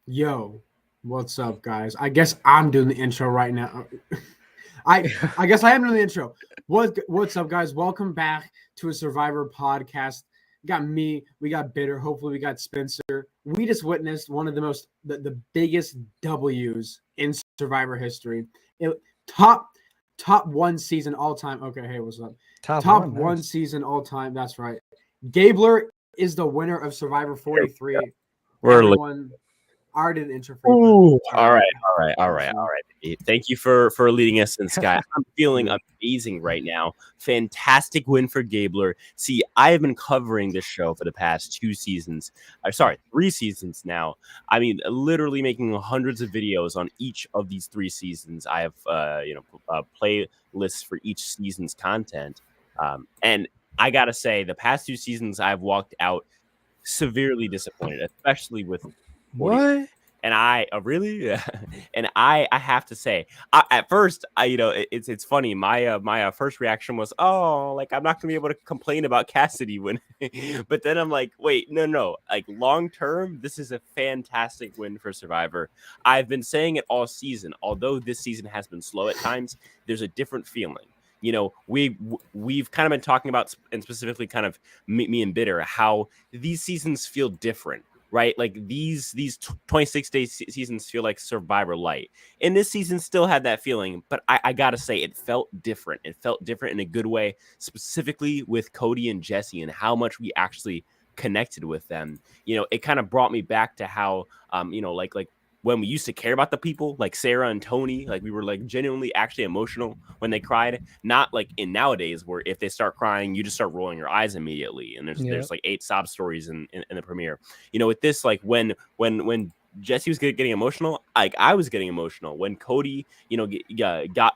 Yo, what's up, guys? I guess I'm doing the intro right now. I guess I am doing the intro. What's up, guys? Welcome back to a Survivor podcast. We got me, we got Bitter. Hopefully, we got Spencer. We just witnessed one of the biggest W's in Survivor history. Top one season all time. Okay, hey, what's up? Top one nice. Season all time. That's right. Gabler is the winner of Survivor 43. Everyone already did an intro for you. All right. Thank you for leading us in, Sky. I'm feeling amazing right now. Fantastic win for Gabler. See, I have been covering this show for the past 3 seasons now. I mean, literally making hundreds of videos on each of these 3 seasons. I have playlists for each season's content. And I gotta say, the past 2 seasons I've walked out severely disappointed, especially with 40. What? And I really, and I have to say, at first, it's funny. My first reaction was, oh, like I'm not gonna be able to complain about Cassidy winning. But then I'm like, wait, no. Like long term, this is a fantastic win for Survivor. I've been saying it all season. Although this season has been slow at times, there's a different feeling. You know, we've kind of been talking about, and specifically kind of me and Bitter, how these seasons feel different, right? Like these 26-day seasons feel like Survivor Light. And this season still had that feeling, but I got to say it felt different. It felt different in a good way, specifically with Cody and Jesse and how much we actually connected with them. You know, it kind of brought me back to how, like when we used to care about the people like Sarah and Tony, like we were like genuinely actually emotional when they cried, not like in nowadays where if they start crying, you just start rolling your eyes immediately. And there's like 8 sob stories in the premiere, you know, with this, like when Jesse was getting emotional, like I was getting emotional when Cody, you know, got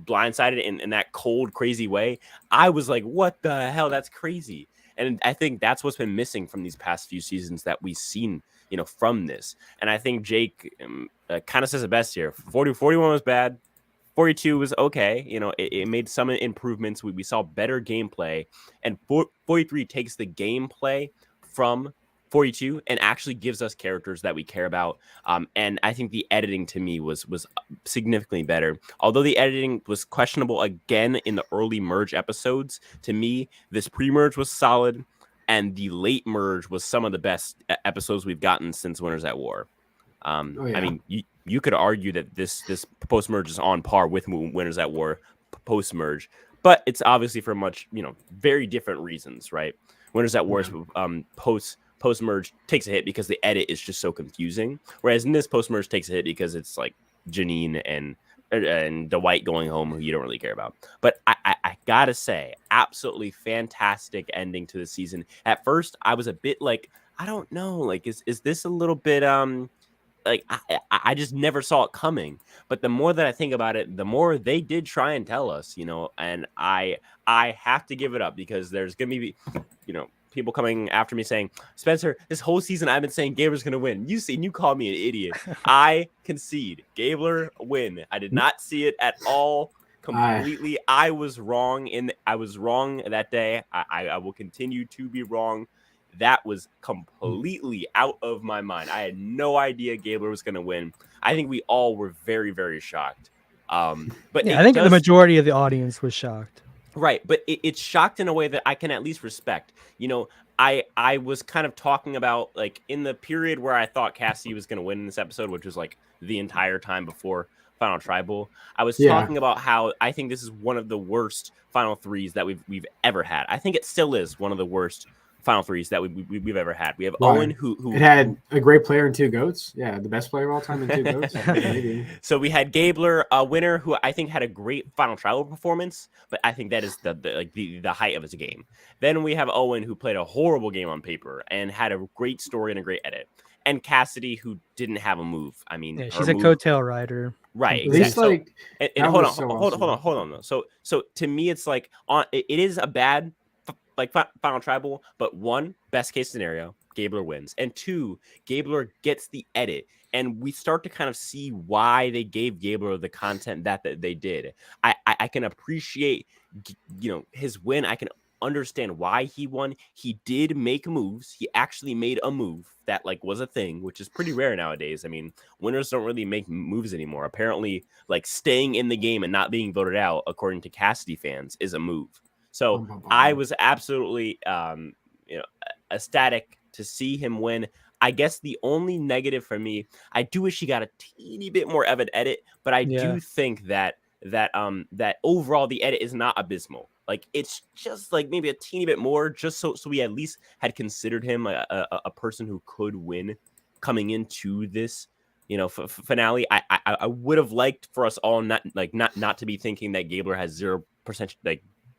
blindsided in that cold, crazy way. I was like, what the hell? That's crazy. And I think that's what's been missing from these past few seasons that we've seen, you know, from this. And I think Jake kind of says it best here. 41 was bad. 42 was okay. You know, it made some improvements. We saw better gameplay. And 43 takes the gameplay from 42 and actually gives us characters that we care about. And I think the editing to me was significantly better. Although the editing was questionable again in the early merge episodes, to me, this pre-merge was solid. And the late merge was some of the best episodes we've gotten since Winners at War. I mean, you could argue that this post-merge is on par with Winners at War post-merge. But it's obviously for much, you know, very different reasons, right? Winners at War's post-merge takes a hit because the edit is just so confusing. Whereas in this post-merge takes a hit because it's like Janine and Dwight going home, who you don't really care about. But I gotta say, absolutely fantastic ending to the season. At first, I was a bit like, I don't know, like, is this a little bit like I just never saw it coming. But the more that I think about it, the more they did try and tell us, and I have to give it up because there's gonna be, people coming after me saying, Spencer, this whole season I've been saying Gabler's gonna win. You call me an idiot. I concede. Gabler win. I did not see it at all. Completely. I was wrong that day. I will continue to be wrong. That was completely out of my mind. I had no idea Gabler was going to win. I think we all were very, very shocked. But I think the majority of the audience was shocked. Right, but it's shocked in a way that I can at least respect. I was kind of talking about, like, in the period where I thought Cassidy was going to win in this episode, which was like the entire time before Final Tribal. I was talking about how I think this is one of the worst Final Threes that we've ever had. I think it still is one of the worst Final Threes that we've ever had. We have Owen, who it had a great player and two goats. Yeah, the best player of all time and two goats. Maybe. So we had Gabler, a winner, who I think had a great Final Tribal performance, but I think that is the height of his game. Then we have Owen, who played a horrible game on paper and had a great story and a great edit. And Cassidy, who didn't have a move. I mean, she's a coattail rider. Right, exactly. Hold on. So to me, it's like it is a bad Final Tribal, but one, best case scenario, Gabler wins, and two, Gabler gets the edit, and we start to kind of see why they gave Gabler the content that they did. I can appreciate his win. I can understand why he won. He did make moves. He actually made a move that was a thing, which is pretty rare nowadays. I mean, winners don't really make moves anymore. Apparently, staying in the game and not being voted out, according to Cassidy fans, is a move. So I was absolutely ecstatic to see him win. I guess the only negative for me, I do wish he got a teeny bit more of an edit, but I do think that overall the edit is not abysmal. It's just maybe a teeny bit more, just so we at least had considered him a person who could win coming into this finale. I would have liked for us all not to be thinking that Gabler has 0%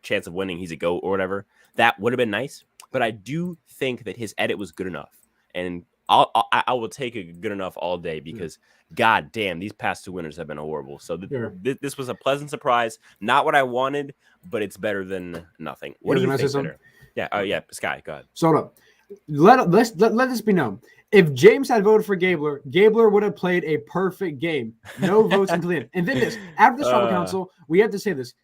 chance of winning, he's a GOAT or whatever. That would have been nice, but I do think that his edit was good enough, and I will take a good enough all day because god damn, these past two winners have been horrible. So this was a pleasant surprise, not what I wanted, but it's better than nothing. What do you think, Peter? Yeah, Sky, go ahead. So let this be known. If James had voted for Gabler, Gabler would have played a perfect game. No votes until the end. And then after this tribal council, we have to say this.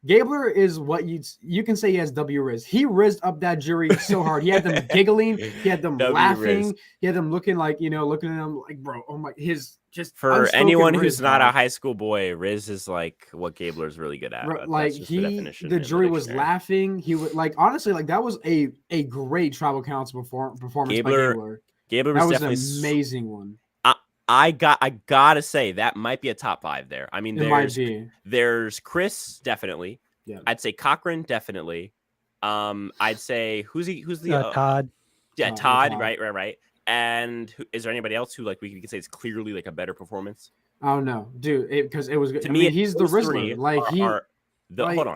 Gabler is what you can say he has W Riz. He rizzed up that jury so hard. He had them giggling. He had them laughing. Riz. He had them looking looking at him like, bro, oh my, his just for anyone who's not a high school boy, Riz is what Gabler is really good at. Bro, the jury was laughing. He would honestly that was a great tribal council performance by Gabler. Gabler was definitely an amazing one. I gotta say that might be a top 5 there. I mean, there's Chris, definitely. Yeah. I'd say Cochran, definitely. I'd say who's the Todd. Yeah, Todd. Right. And is there anybody else who we can say it's clearly a better performance? Oh no, dude, because it was good. To me, he's the Rizzler.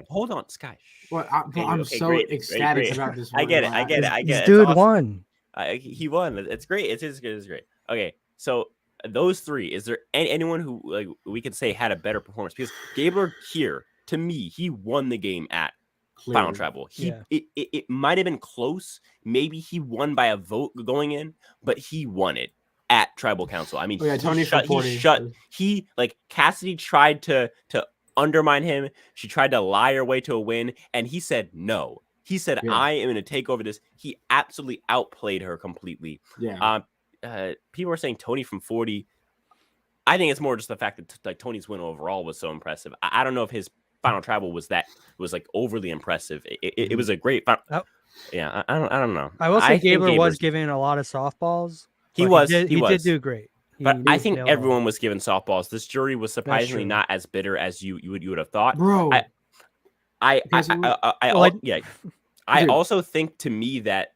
Hold on, Sky. Well, I'm so ecstatic about this. I get it. This dude won. He won. It's great. It's great. Okay, so those three, is there anyone who we could say had a better performance? Because Gabler here, to me, he won the game at Final Tribal. It might have been close. Maybe he won by a vote going in, but he won it at Tribal Council. I mean, Cassidy tried to undermine him. She tried to lie her way to a win, and he said no. He said, I am going to take over this. He absolutely outplayed her completely. Yeah. People are saying Tony from 40. I think it's more just the fact that Tony's win overall was so impressive. I don't know if his Final Tribal was overly impressive. It was a great final. Yeah, I don't know. I will say Gabler was given a lot of softballs. He did do great. But I think everyone was given softballs. This jury was surprisingly not as bitter as you would have thought, bro. I also think, to me, that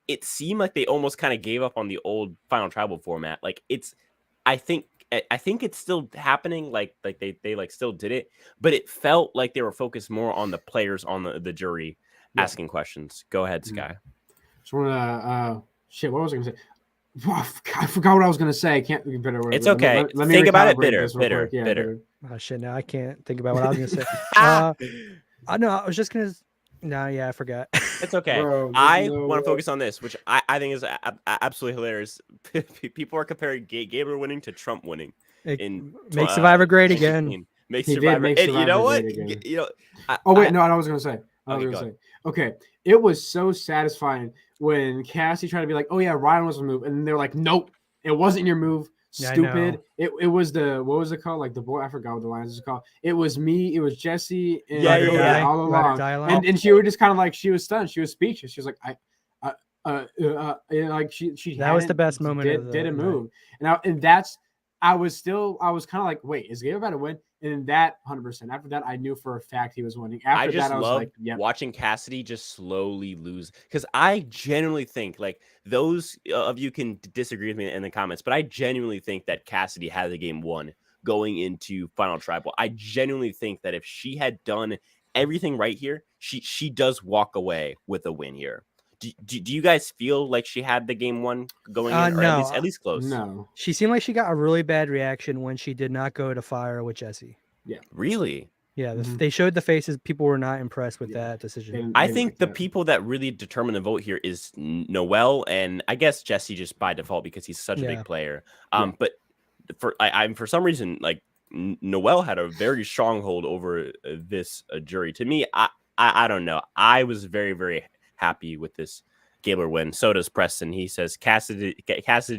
it seemed like they almost kind of gave up on the old Final Tribal format. I think I think it's still happening. Like they like still did it, but it felt like they were focused more on the players on the jury asking questions. Go ahead, Sky. Just wanna shit. What was I gonna say? I forgot what I was gonna say. I can't. Better. It's okay. Let me think about it. recalibrate this real Bitter. quick. Yeah, bitter. Oh shit! Now I can't think about what I was gonna say. I know. I was just gonna. No, yeah, I forgot. It's okay. Bro, I want to focus on this, which I think is absolutely hilarious. People are comparing Gabler winning to Trump winning. Make Survivor great again. Make Survivor. Make And you know what? again. You know. Oh wait, no, I was gonna say. Okay, Okay, it was so satisfying when Cassie tried to be like, "Oh yeah, Ryan was a move," and they're like, "Nope, it wasn't your move. Stupid. It was the what was it called? Like the boy. I forgot what the lines was called. It was me. It was Jesse. And all along. And she was just kind of like she was stunned. She was speechless. She was like, like she. That was the best moment. Did a move, and that's. I was kind of like, wait, is Gabe about to win? And that 100%. After that, I knew for a fact he was winning. After that, I was like, yep. Watching Cassidy just slowly lose. Because I genuinely think, like, those of you can disagree with me in the comments, but I genuinely think that Cassidy had the game won going into Final Tribal. I genuinely think that if she had done everything right here, she does walk away with a win here. Do you guys feel like she had the game won going in, or no, at least close? No. She seemed like she got a really bad reaction when she did not go to fire with Jesse. Yeah. Really? Yeah, they showed the faces. People were not impressed with that decision. I think the people that really determine the vote here is Noel, and I guess Jesse just by default because he's such a big player. But for some reason, like Noel had a very strong hold over this jury. To me, I don't know. I was very, very happy with this Gabler win. So does Preston. He says Cassidy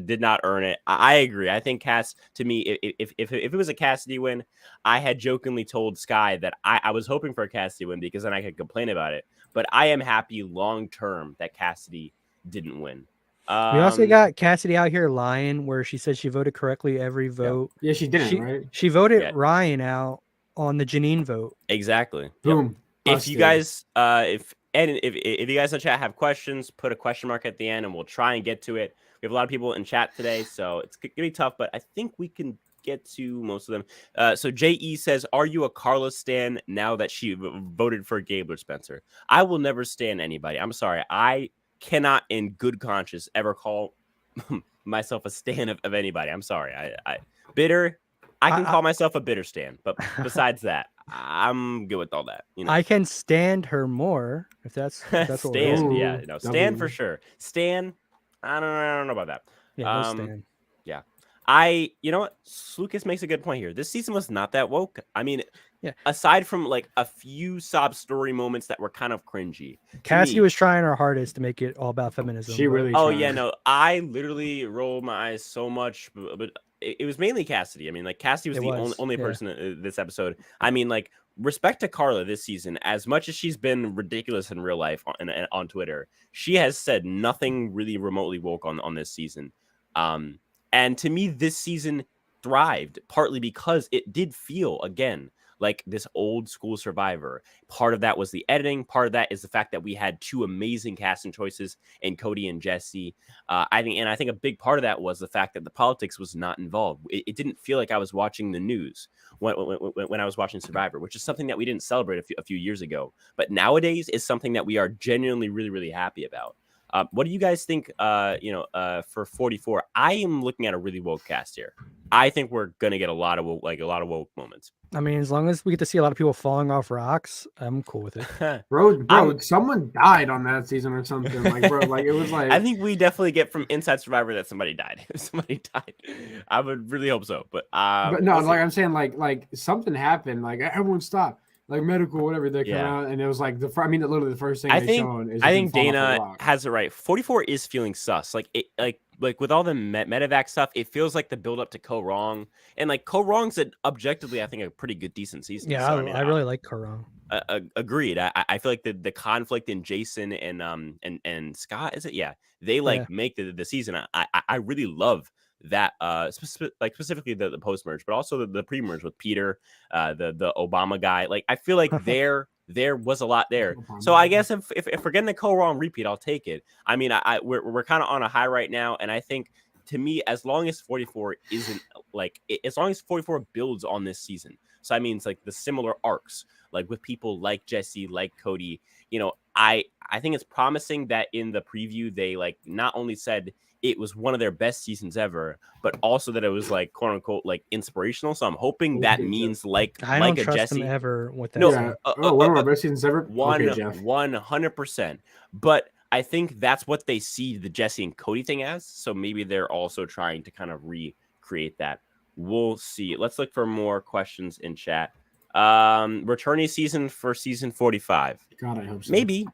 did not earn it. I agree. I think to me, if it was a Cassidy win, I had jokingly told Sky that I was hoping for a Cassidy win because then I could complain about it. But I am happy long term that Cassidy didn't win. We also got Cassidy out here lying, where she said she voted correctly every vote. Yeah, she didn't, right? She voted Ryan out on the Janine vote. Exactly. Boom. Yep. If you guys, if you guys in chat have questions, put a question mark at the end, and we'll try and get to it. We have a lot of people in chat today, so it's gonna be tough, but I think we can get to most of them. So JE says, "Are you a Carla stan now that she voted for Gabler, Spencer?" I will never stan anybody. I'm sorry. I cannot, in good conscience, ever call myself a stan of anybody. I'm sorry. I bitter. I can call myself a bitter stan, but besides that, I'm good with all that. You know, I can stand her more if that's what Stan. Yeah, no, Stan for sure. Stan, I don't know about that. Yeah, Stan. Yeah, you know what? Lucas makes a good point here. This season was not that woke. I mean, aside from like a few sob story moments that were kind of cringy. Cassie was trying her hardest to make it all about feminism. She really. Oh yeah, no, I literally rolled my eyes so much, but it was mainly Cassidy. I mean, like Cassidy was the only person in this episode. I mean, like respect to Carla this season. As much as she's been ridiculous in real life on Twitter, she has said nothing really remotely woke on this season. And to me, this season thrived partly because it did feel again like this old school Survivor. Part of that was the editing. Part of that is the fact that we had two amazing casting choices in Cody and Jesse. I think a big part of that was the fact that the politics was not involved. It didn't feel like I was watching the news when I was watching Survivor, which is something that we didn't celebrate a few years ago. But nowadays is something that we are genuinely really, really happy about. What do you guys think? For 44, I am looking at a really woke cast here. I think we're gonna get a lot of woke moments. I mean, as long as we get to see a lot of people falling off rocks, I'm cool with it. Bro, someone died on that season or something. Like, bro, like it was like. I think we definitely get from Inside Survivor that somebody died. If somebody died, I would really hope so. But no, like I'm saying, like something happened. Like everyone stopped. Like medical, whatever they come out, and it was like literally the first thing I think Dana has it right. 44 is feeling sus. Like with all the Medevac stuff, it feels like the build up to Co Wrong, and like Co Wrong's objectively, I think, a pretty good decent season. Yeah, so, I really like Co Wrong. Agreed. I feel like the conflict in Jason and Scott, is it? Yeah, they make the season. I really love that specifically the post merge, but also the pre merge with Peter, the Obama guy. Like I feel like there was a lot there. So I guess if we're getting the Co Wrong repeat, I'll take it. I mean, we're kind of on a high right now, and I think to me, as long as 44 isn't as long as 44 builds on this season, so I mean, it's like the similar arcs, like with people like Jesse, like Cody, I think it's promising that in the preview they like not only said it was one of their best seasons ever, but also that it was like quote unquote like inspirational. So I'm hoping that means like I don't a trust Jesse. them ever with that. No, Yeah. One of our best seasons ever. Okay, Jeff. 100%. But I think that's what they see the Jesse and Cody thing as. So maybe they're also trying to kind of recreate that. We'll see. Let's look for more questions in chat. Returning season for season 45. God, I hope so. Maybe.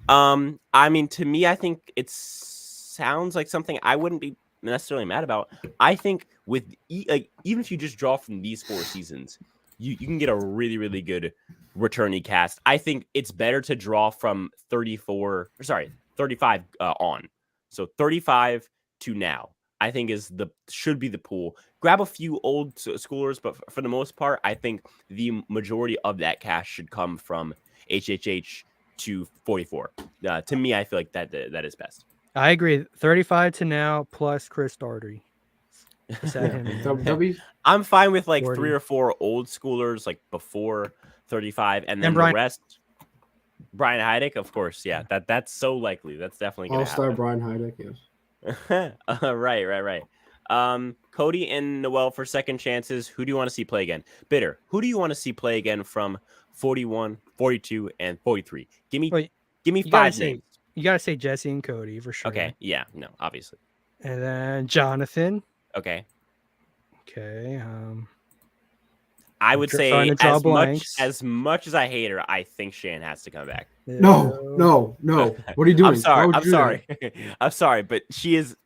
I mean, to me, I think it sounds like something I wouldn't be necessarily mad about. I think with even if you just draw from these 4 seasons, you can get a really, really good returnee cast. I think it's better to draw from 35 on. So 35 to now, I think should be the pool. Grab a few old schoolers, but for the most part, I think the majority of that cast should come from HHH to 44. To me, I feel like that is best. I agree. 35 to now plus Chris Daugherty. I'm fine with like 40. 3 or 4 old schoolers like before 35, and then Brian, the rest. Brian Heidick, of course, yeah. That's so likely. That's definitely gonna All-star happen. Brian Heidick, yes. Right. Cody and Noel for second chances. Who do you want to see play again? Bitter. Who do you want to see play again from 41, 42, and 43? Give me 5 names. You gotta say Jesse and Cody for sure. Okay. Yeah. No. Obviously. And then Jonathan. Okay. Okay. I would say as much as I hate her, I think Shan has to come back. No. What are you doing? I'm sorry. I'm sorry, but she is.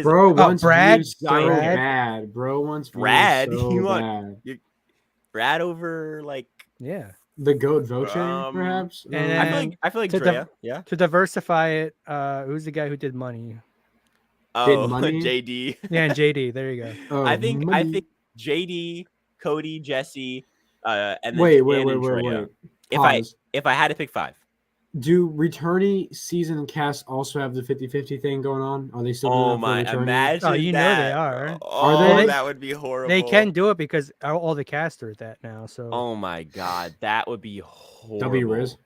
Bro wants Brad so bad. Bro wants Brad. So you bad. want Brad over like the goat Voce, perhaps. And I feel like Drea. Yeah. To diversify it, who's the guy who did money? Oh, JD. Yeah, and JD. There you go. I think JD, Cody, Jesse, and then wait. If I had to pick 5. Do returnee season casts also have the 50-50 thing going on? Are they still doing Oh my! Imagine that. know they are. Are they? That would be horrible. They can do it because all the cast are at that now. So. Oh my god, that would be horrible. That'll be Riz.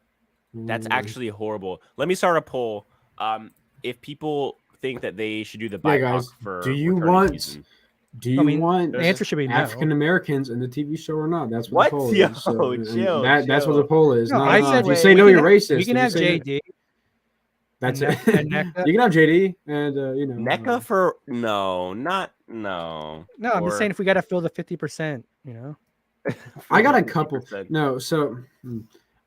That's actually horrible. Let me start a poll. If people think that they should do the BIPOC for do you want season. Do you want the answer should be African Americans in the TV show or not? That's What? what the poll is. So, chill. That's what the poll is. No, I said if you say no, you're racist. You can have JD. That's it. You can have JD and NECA for no. No, I'm just saying if we got to fill the 50%, I got a couple. No, so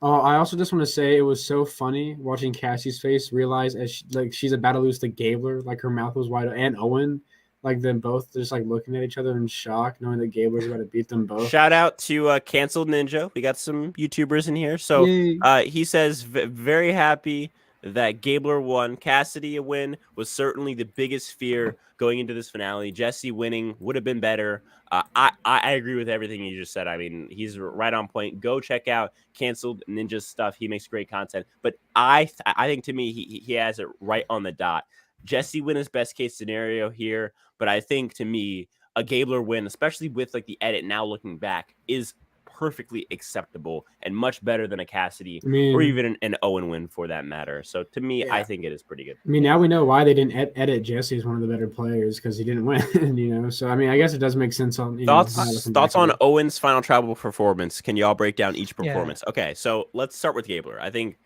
I also just want to say it was so funny watching Cassie's face realize as she's about to lose to Gabler, like her mouth was wide open, and Owen. Like them both just like looking at each other in shock, knowing that Gabler's about to beat them both. Shout out to Canceled Ninja. We got some YouTubers in here. So he says very happy that Gabler won. Cassidy a win was certainly the biggest fear going into this finale. Jesse winning would have been better. I agree with everything you just said. I mean, he's right on point. Go check out Canceled Ninja's stuff. He makes great content. But I think to me, he has it right on the dot. Jesse win is best case scenario here, but I think to me a Gabler win, especially with like the edit now looking back, is perfectly acceptable and much better than a Cassidy or even an Owen win for that matter. So to me, I think it is pretty good. I mean, now we know why they didn't edit Jesse as one of the better players because he didn't win. So I mean, I guess it does make sense on thoughts on Owen's final tribal performance. Can y'all break down each performance? Okay, so let's start with Gabler. I think.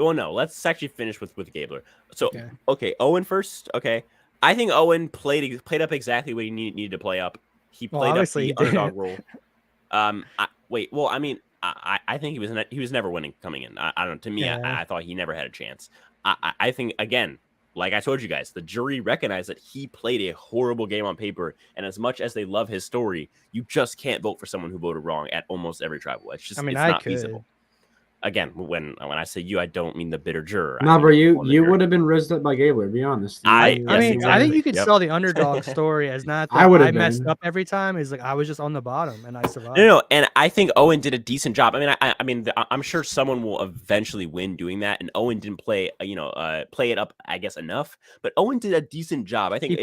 Well, no, let's actually finish with Gabler. So, okay, Owen first. Okay, I think Owen played up exactly what he needed to play up. He played up the underdog role. I think he was never winning coming in. I don't know. To me, I thought he never had a chance. I think again, like I told you guys, the jury recognized that he played a horrible game on paper. And as much as they love his story, you just can't vote for someone who voted wrong at almost every tribal. It's just it's not feasible. Again, when I say you, I don't mean the bitter juror. No, bro, you would have been rizzed up by Gabler. Be honest. I think you could sell the underdog story as not that I messed up every time. Is like I was just on the bottom and I survived. No, and I think Owen did a decent job. I mean, I'm sure someone will eventually win doing that, and Owen didn't play it up, I guess enough. But Owen did a decent job. I think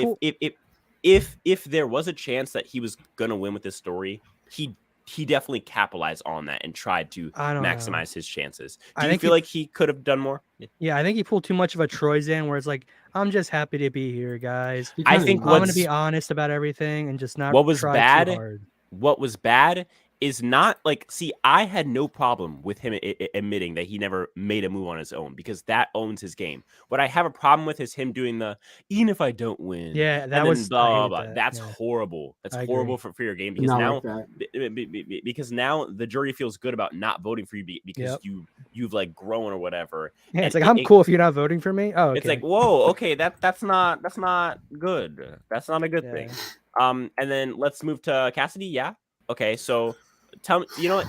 if there was a chance that he was gonna win with this story, he definitely capitalized on that and tried to maximize his chances. Do you feel like he could have done more? Yeah, I think he pulled too much of a Troyzan where it's like, I'm just happy to be here, guys. I think I'm going to be honest about everything and just not try too hard. What was bad is not like, see, I had no problem with him admitting that he never made a move on his own because that owns his game. What I have a problem with is him doing the, even if I don't win. Yeah, that was blah, blah, blah. That's horrible. That's horrible for your game because now the jury feels good about not voting for you because you've like grown or whatever. Yeah, it's like, I'm cool if you're not voting for me. Oh, okay. It's like, whoa, okay, that's not good. That's not a good thing. And then let's move to Cassidy. Yeah. Okay, so tell me, you know what?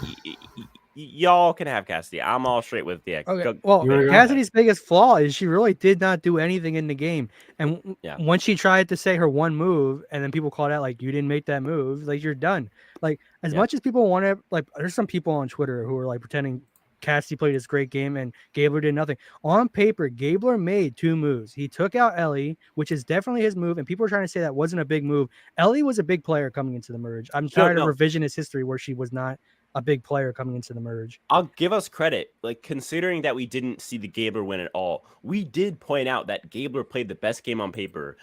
Y'all can have Cassidy. I'm all straight with the X. Okay. Well, Cassidy's biggest flaw is she really did not do anything in the game. And when she tried to say her one move, and then people called out like, you didn't make that move, like you're done. Like as much as people want to, like, there's some people on Twitter who are like pretending Cassidy played this great game and Gabler did nothing. On paper, Gabler made 2 moves. He took out Ellie, which is definitely his move, and people are trying to say that wasn't a big move. Ellie was a big player coming into the merge. I'm tired of revisionist history where she was not a big player coming into the merge. I'll give us credit, like considering that we didn't see the Gabler win at all. We did point out that Gabler played the best game on paper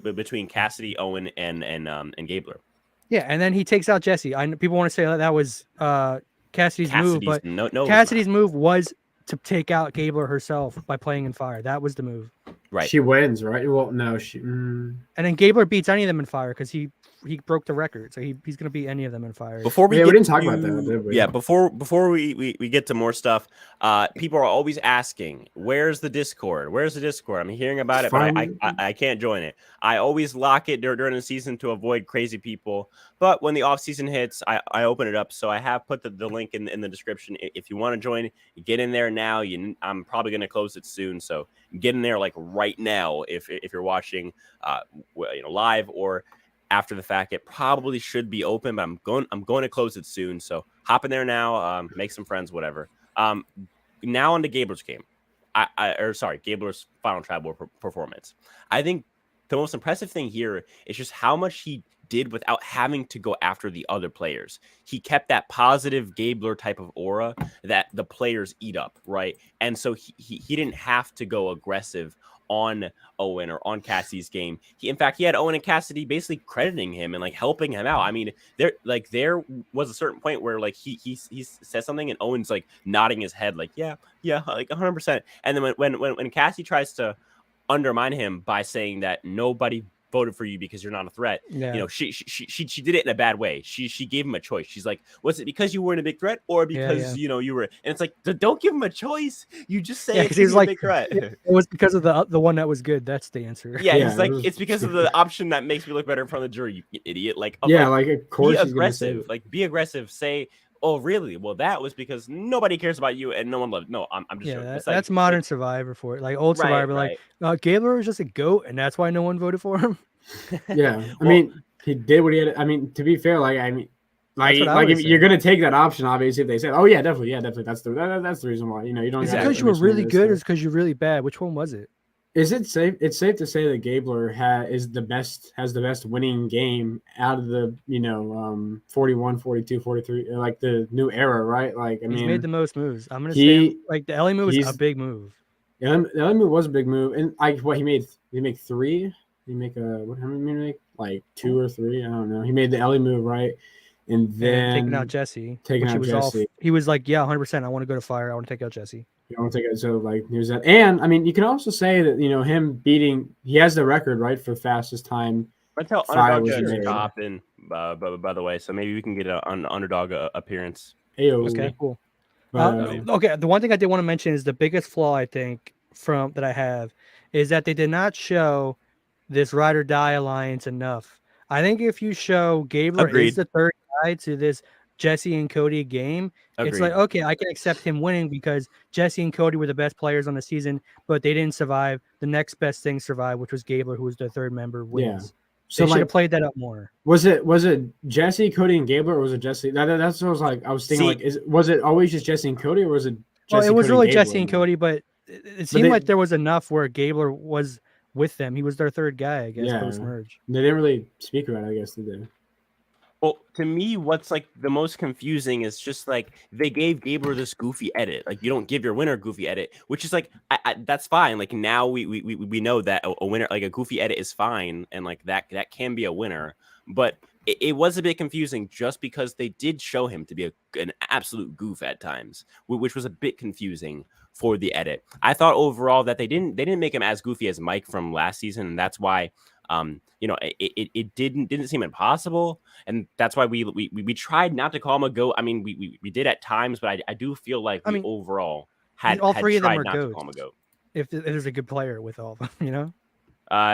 between Cassidy, Owen, and Gabler. Yeah, and then he takes out Jesse. People want to say that was Cassidy's move, but Cassidy's move was to take out Gabler herself by playing in fire. That was the move. Right. She wins, right? Well, no, she. And then Gabler beats any of them in fire because he broke the record, so he's going to beat any of them in fire. Before we didn't talk about that, did we? Yeah, before we get to more stuff, people are always asking, "Where's the Discord? Where's the Discord?" I'm hearing about it, but I can't join it. I always lock it during the season to avoid crazy people. But when the off season hits, I open it up. So I have put the link in the description. If you want to join, get in there now. I'm probably going to close it soon, so get in there like right now if you're watching, live or after the fact. It probably should be open, but I'm going to close it soon. So hop in there now, make some friends, whatever. Now on to Gabler's game. Gabler's final tribal performance. I think the most impressive thing here is just how much he did without having to go after the other players. He kept that positive Gabler type of aura that the players eat up, right? And so he didn't have to go aggressive on Owen or on Cassidy's game. He had Owen and Cassidy basically crediting him and like helping him out. I mean, there was a certain point where like he says something and Owen's like nodding his head like yeah, like 100%. And then when Cassidy tries to undermine him by saying that nobody voted for you because you're not a threat. Yeah. She did it in a bad way. She gave him a choice. She's like, was it because you weren't a big threat or because you were? And it's like, don't give him a choice. You just say because he's like a big threat. It was because of the one that was good. That's the answer. Yeah, he's like, it's because of the option that makes me look better in front of the jury. You idiot. Like, like of course, be aggressive. Like, be aggressive. Say, oh, really? Well, that was because nobody cares about you and no one loved. No, I'm just joking. That's modern Survivor for it. Like old Survivor, like Gabler was just a goat, and that's why no one voted for him. Yeah, I mean, he did what he had. I mean, to be fair, if you're gonna take that option, obviously, if they said, "Oh yeah, definitely, that's the reason why." You don't. Is it because you were really good, or is it because you're really bad? Which one was it? Is it safe? It's safe to say that Gabler has the best winning game out of the 41, 42, 43, like the new era, right? Like he's made the most moves. I'm gonna say like the Ellie move is a big move. Yeah, the Ellie move was a big move, and he made 3. He make how many make? Like 2 or 3? I don't know. He made the Ellie move, right? And then taking out Jesse. Jesse. He was like, yeah, 100%. I want to go to fire. I want to take out Jesse. I want to take it. So like there's that. And I mean, you can also say that him beating. He has the record right for fastest time. I tell Underdog to hop in. By the way, so maybe we can get an Underdog appearance. Okay, cool. Okay, the one thing I did want to mention is the biggest flaw I think that I have is that they did not show this ride or die alliance enough. I think if you show Gabler is the third guy to this Jesse and Cody game, it's like, okay, I can accept him winning because Jesse and Cody were the best players on the season, but they didn't survive. The next best thing survived, which was Gabler, who was the third member, wins. Yeah. So they should have played that up more. Was it Jesse, Cody, and Gabler, or was it Jesse? That's what I was like. I was thinking, was it always just Jesse and Cody, or was it Jesse? Well, it was Cody really and Jesse and Cody, but it seemed like there was enough where Gabler was with them. He was their third guy, I guess, post merge. They didn't really speak about it, I guess, did they? Well, to me, what's like the most confusing is just like they gave Gabler this goofy edit. Like you don't give your winner a goofy edit, which is like that's fine. Like now we know that a winner, like a goofy edit, is fine, and like that can be a winner. But it was a bit confusing just because they did show him to be an absolute goof at times, which was a bit confusing for the edit. I thought overall that they didn't make him as goofy as Mike from last season, and that's why. It didn't seem impossible, and that's why we tried not to call him a goat. I mean, we did at times, but I do feel like we overall had all three of them tried are not goats to call him a goat. If there's a good player with all of them, you know.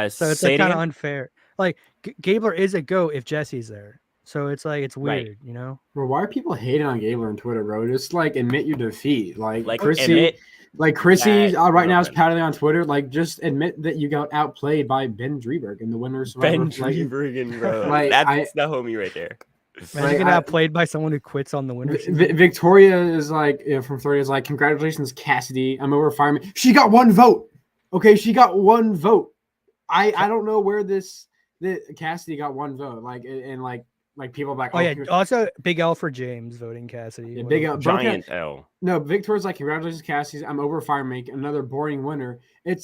So it's like kind of unfair. Like Gabler is a goat if Jesse's there, so it's like it's weird, right. you know. Well, why are people hating on Gabler on Twitter, bro? Just like admit your defeat, like Chrissy. Chrissy right now is pouting on Twitter. Like, just admit that you got outplayed by Ben Dreberg in the winner's Ben Dreberg, bro. Like, that's the homie right there. Imagine getting outplayed by someone who quits on the winner. Victoria is like, from 30 is like, congratulations, Cassidy. I'm over fireman. She got one vote. Okay, she got one vote. I don't know where Cassidy got one vote. Like people are like, oh yeah. Also, big L for James voting Cassidy. Yeah, big L, giant L. No, Victoria's like, congratulations, Cassidy. I'm over Firemaking, another boring winner. I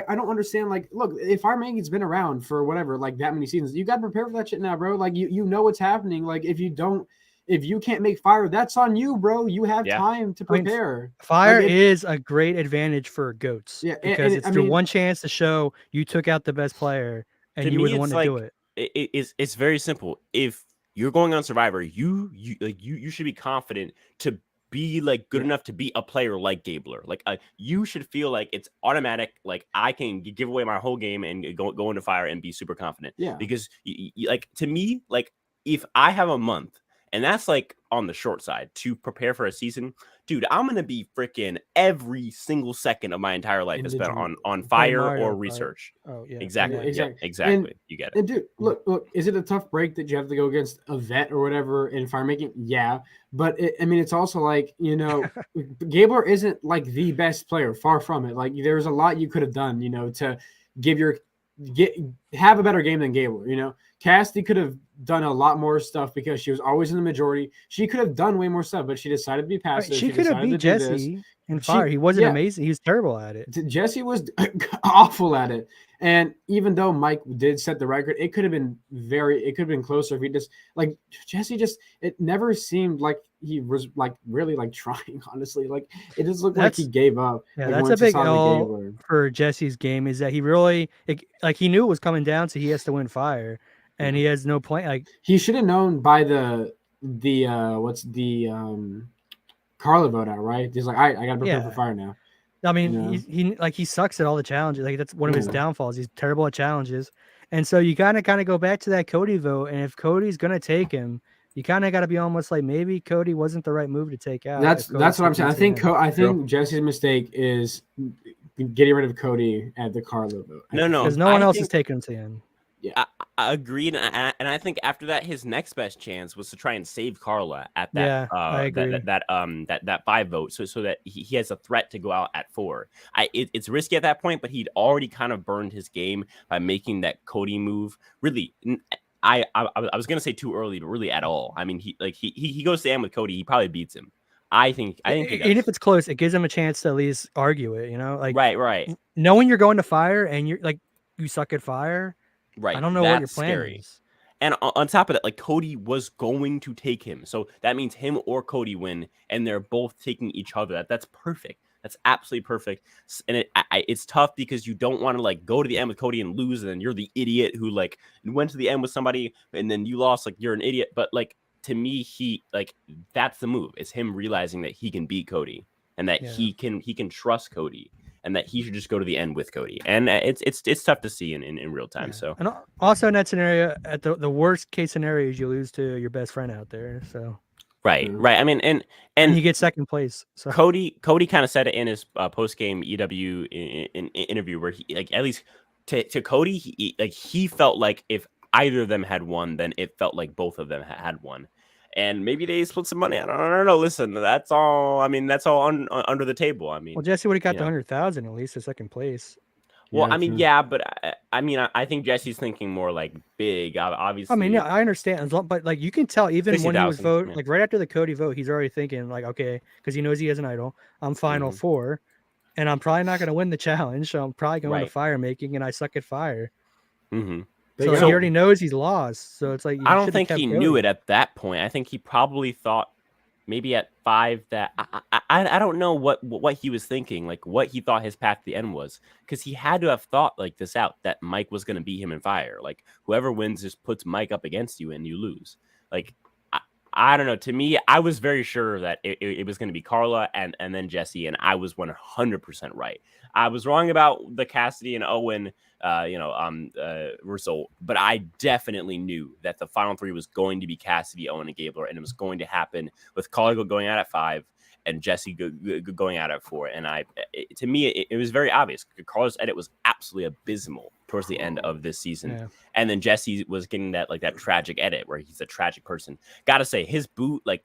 don't understand. Like, look, if Firemaking's been around for whatever, like that many seasons, you got to prepare for that shit now, bro. Like you know what's happening. Like if you can't make fire, that's on you, bro. You have time to prepare. Fire is a great advantage for goats. Yeah, because it's your one chance to show you took out the best player and you were the one to do it. It's very simple. If you're going on Survivor, you should be confident to be like good enough to be a player like Gabler. Like you should feel like it's automatic. Like I can give away my whole game and go into fire and be super confident. Yeah. Because like to me, like if I have a month, and that's like on the short side to prepare for a season, dude, I'm gonna be freaking every single second of my entire life is spent on fire or research. Oh yeah, exactly. And, you get it. And dude, look, is it a tough break that you have to go against a vet or whatever in firemaking? Yeah, but it's also like, you know, Gabler isn't like the best player, far from it. Like there's a lot you could have done, you know, to have a better game than Gabler. You know, Cassidy could have done a lot more stuff because she was always in the majority. She could have done way more stuff, but she decided to be passive. She could have beat Jesse in fire. He wasn't amazing. He was terrible at it. Jesse was awful at it. And even though Mike did set the record, it could have been closer if he just like Jesse it never seemed like he was like really like trying, honestly. Like it just looked like he gave up. Yeah, like, that's a big L for Jesse's game, is that he really he knew it was coming down, so he has to win fire. And he has no plan. Like he should have known by the Carla vote out, right? He's like, I gotta prepare for fire now. I mean, he sucks at all the challenges. Like that's one of his downfalls. He's terrible at challenges, and so you gotta kind of go back to that Cody vote. And if Cody's gonna take him, you kind of got to be almost like maybe Cody wasn't the right move to take out. That's what I'm saying. I think Jesse's mistake is getting rid of Cody at the Carla vote. No, because no one else is taking him to the end. Yeah, I agreed, and I think after that, his next best chance was to try and save Carla at that. I agree. That 5 vote, so that he has a threat to go out at 4. It's risky at that point, but he'd already kind of burned his game by making that Cody move. Really, I was gonna say too early, but really at all. I mean, he goes to the end with Cody, he probably beats him. I think even if it's close, it gives him a chance to at least argue it. You know, like right. Knowing you're going to fire and you're like you suck at fire. Right. I don't know what your plan is. And on top of that, like Cody was going to take him. So that means him or Cody win, and they're both taking each other. That's perfect. That's absolutely perfect. And it's tough because you don't want to like go to the end with Cody and lose, and then you're the idiot who like went to the end with somebody and then you lost, like you're an idiot. But like to me, that's the move. It's him realizing that he can beat Cody and that he can trust Cody. And that he should just go to the end with Cody, and it's tough to see in real time. So, and also in that scenario, at the worst case scenario, is you lose to your best friend out there. So, right. I mean, and you get second place. So Cody kind of said it in his post game EW in interview where he like at least to Cody he felt like if either of them had won, then it felt like both of them had won. And maybe they split some money. I don't know. Listen, that's all. I mean, that's all under the table. I mean, well, Jesse would have got the 100,000 at least, the second place. Well, Yeah, I mean, true. yeah, but I think Jesse's thinking more like big. Obviously, I mean, yeah, I understand, but like you can tell even when he was 60,000. vote, Yeah. like right after the Cody vote, he's already thinking like, okay, because he knows he has an idol. I'm final Mhm. 4, and I'm probably not going to win the challenge, so I'm probably going to Right. fire making, and I suck at fire. Mm-hmm. But So like, yo, he already knows he's lost. So it's like I you don't should have think he kept knew Cody. it at that point. I think he probably thought maybe at 5 that I don't know what he was thinking, like what he thought his path to the end was, because he had to have thought like this out, that Mike was going to beat him in fire. Like whoever wins just puts Mike up against you and you lose. Like I don't know. To me, I was very sure that it was going to be Carla and then Jesse, and I was 100% right. I was wrong about the Cassidy and Owen result, but I definitely knew that the final 3 was going to be Cassidy, Owen, and Gabler, and it was going to happen with Carla going out at 5 and Jesse going out at 4. And to me, it was very obvious. Carla's edit was absolutely abysmal towards the end of this season. Yeah. And then Jesse was getting that tragic edit where he's a tragic person. Gotta say, his boot, like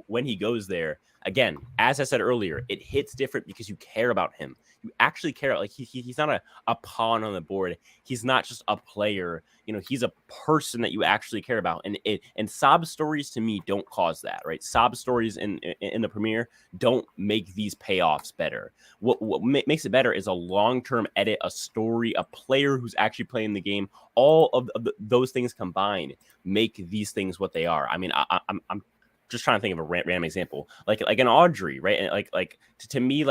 when he goes there, again, as I said earlier, it hits different because you care about him. You actually care. Like he's not a pawn on the board. He's not just a player. He's a person that you actually care about. And sob stories to me don't cause that, right? Sob stories in the premiere don't make these payoffs better. What makes it better is a long-term edit, a story, a player who's actually playing the game. All of those things combined make these things what they are. I mean, I'm just trying to think of a random example, like an Audrey, right? And like to me,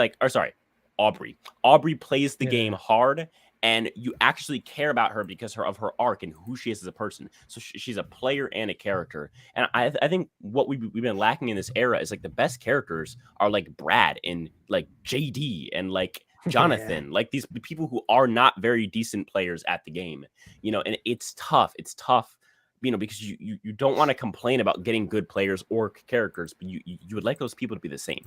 Aubrey plays the game hard, and you actually care about her because of her arc and who she is as a person. So she's a player and a character. And I think what we've been lacking in this era is like the best characters are like Brad and like JD and like Jonathan, like these people who are not very decent players at the game, and it's tough. It's tough, because you don't want to complain about getting good players or characters, but you would like those people to be the same.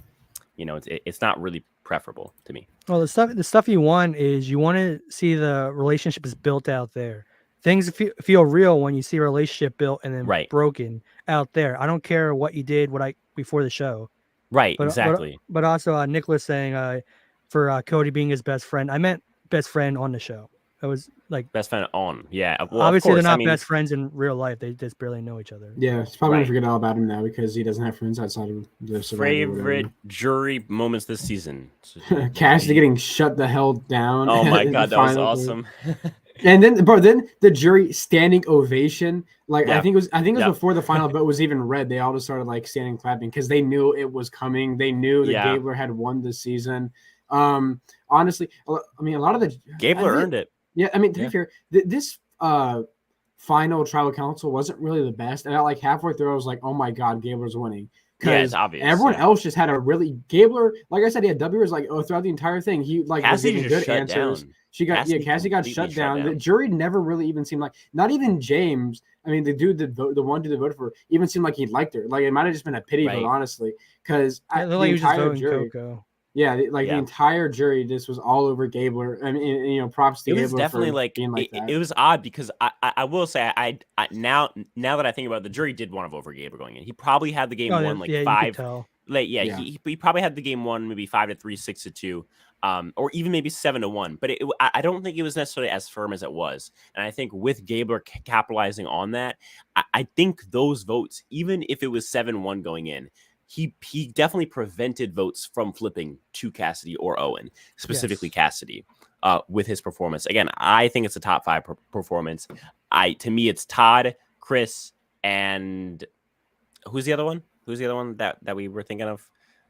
It's not really preferable to me. Well, the stuff you want is you want to see the relationship is built out there. Things feel real when you see a relationship built and then broken out there. I don't care what you did before the show. Right, exactly. But also Nicholas saying for Cody being his best friend. I meant best friend on the show. It was like best friend on. Yeah. Well, obviously of course, they're not best friends in real life. They just barely know each other. Yeah, he's probably gonna forget all about him now because he doesn't have friends outside of the favorite jury moments this season. Cassidy getting shut the hell down. Oh my god, that was awesome. And then, then the jury standing ovation. Like I think it was before the final vote was even read. They all just started like standing clapping because they knew it was coming. They knew that Gabler had won this season. Honestly, I mean, a lot of the Gabler earned it. Yeah, I mean, to be fair, this final tribal council wasn't really the best. And like halfway through, I was like, oh my god, Gabler's winning. It's obvious. Everyone else just had a really Gabler. Like I said, W was like throughout the entire thing. He like was giving good answers. Down. She got Cassie got shut down. The jury never really even seemed like, not even James. I mean, the dude the one dude that voted for her even seemed like he liked her. Like it might have just been a pity vote, honestly, because the entire jury. Yeah, the entire jury just was all over Gabler. I mean, props to Gabler. It was definitely like being like that. It was odd because I will say I now that I think about it, the jury did want to vote for Gabler going in. He probably had the game won like 5. He probably had the game won maybe 5-3, 6-2, or even maybe 7-1. But I don't think it was necessarily as firm as it was. And I think with Gabler capitalizing on that, I think those votes, even if it was 7-1 going in, he definitely prevented votes from flipping to Cassidy or Owen, specifically Cassidy, with his performance. Again, I think it's a top 5 performance. To me, it's Todd, Chris, and who's the other one? Who's the other one that we were thinking of?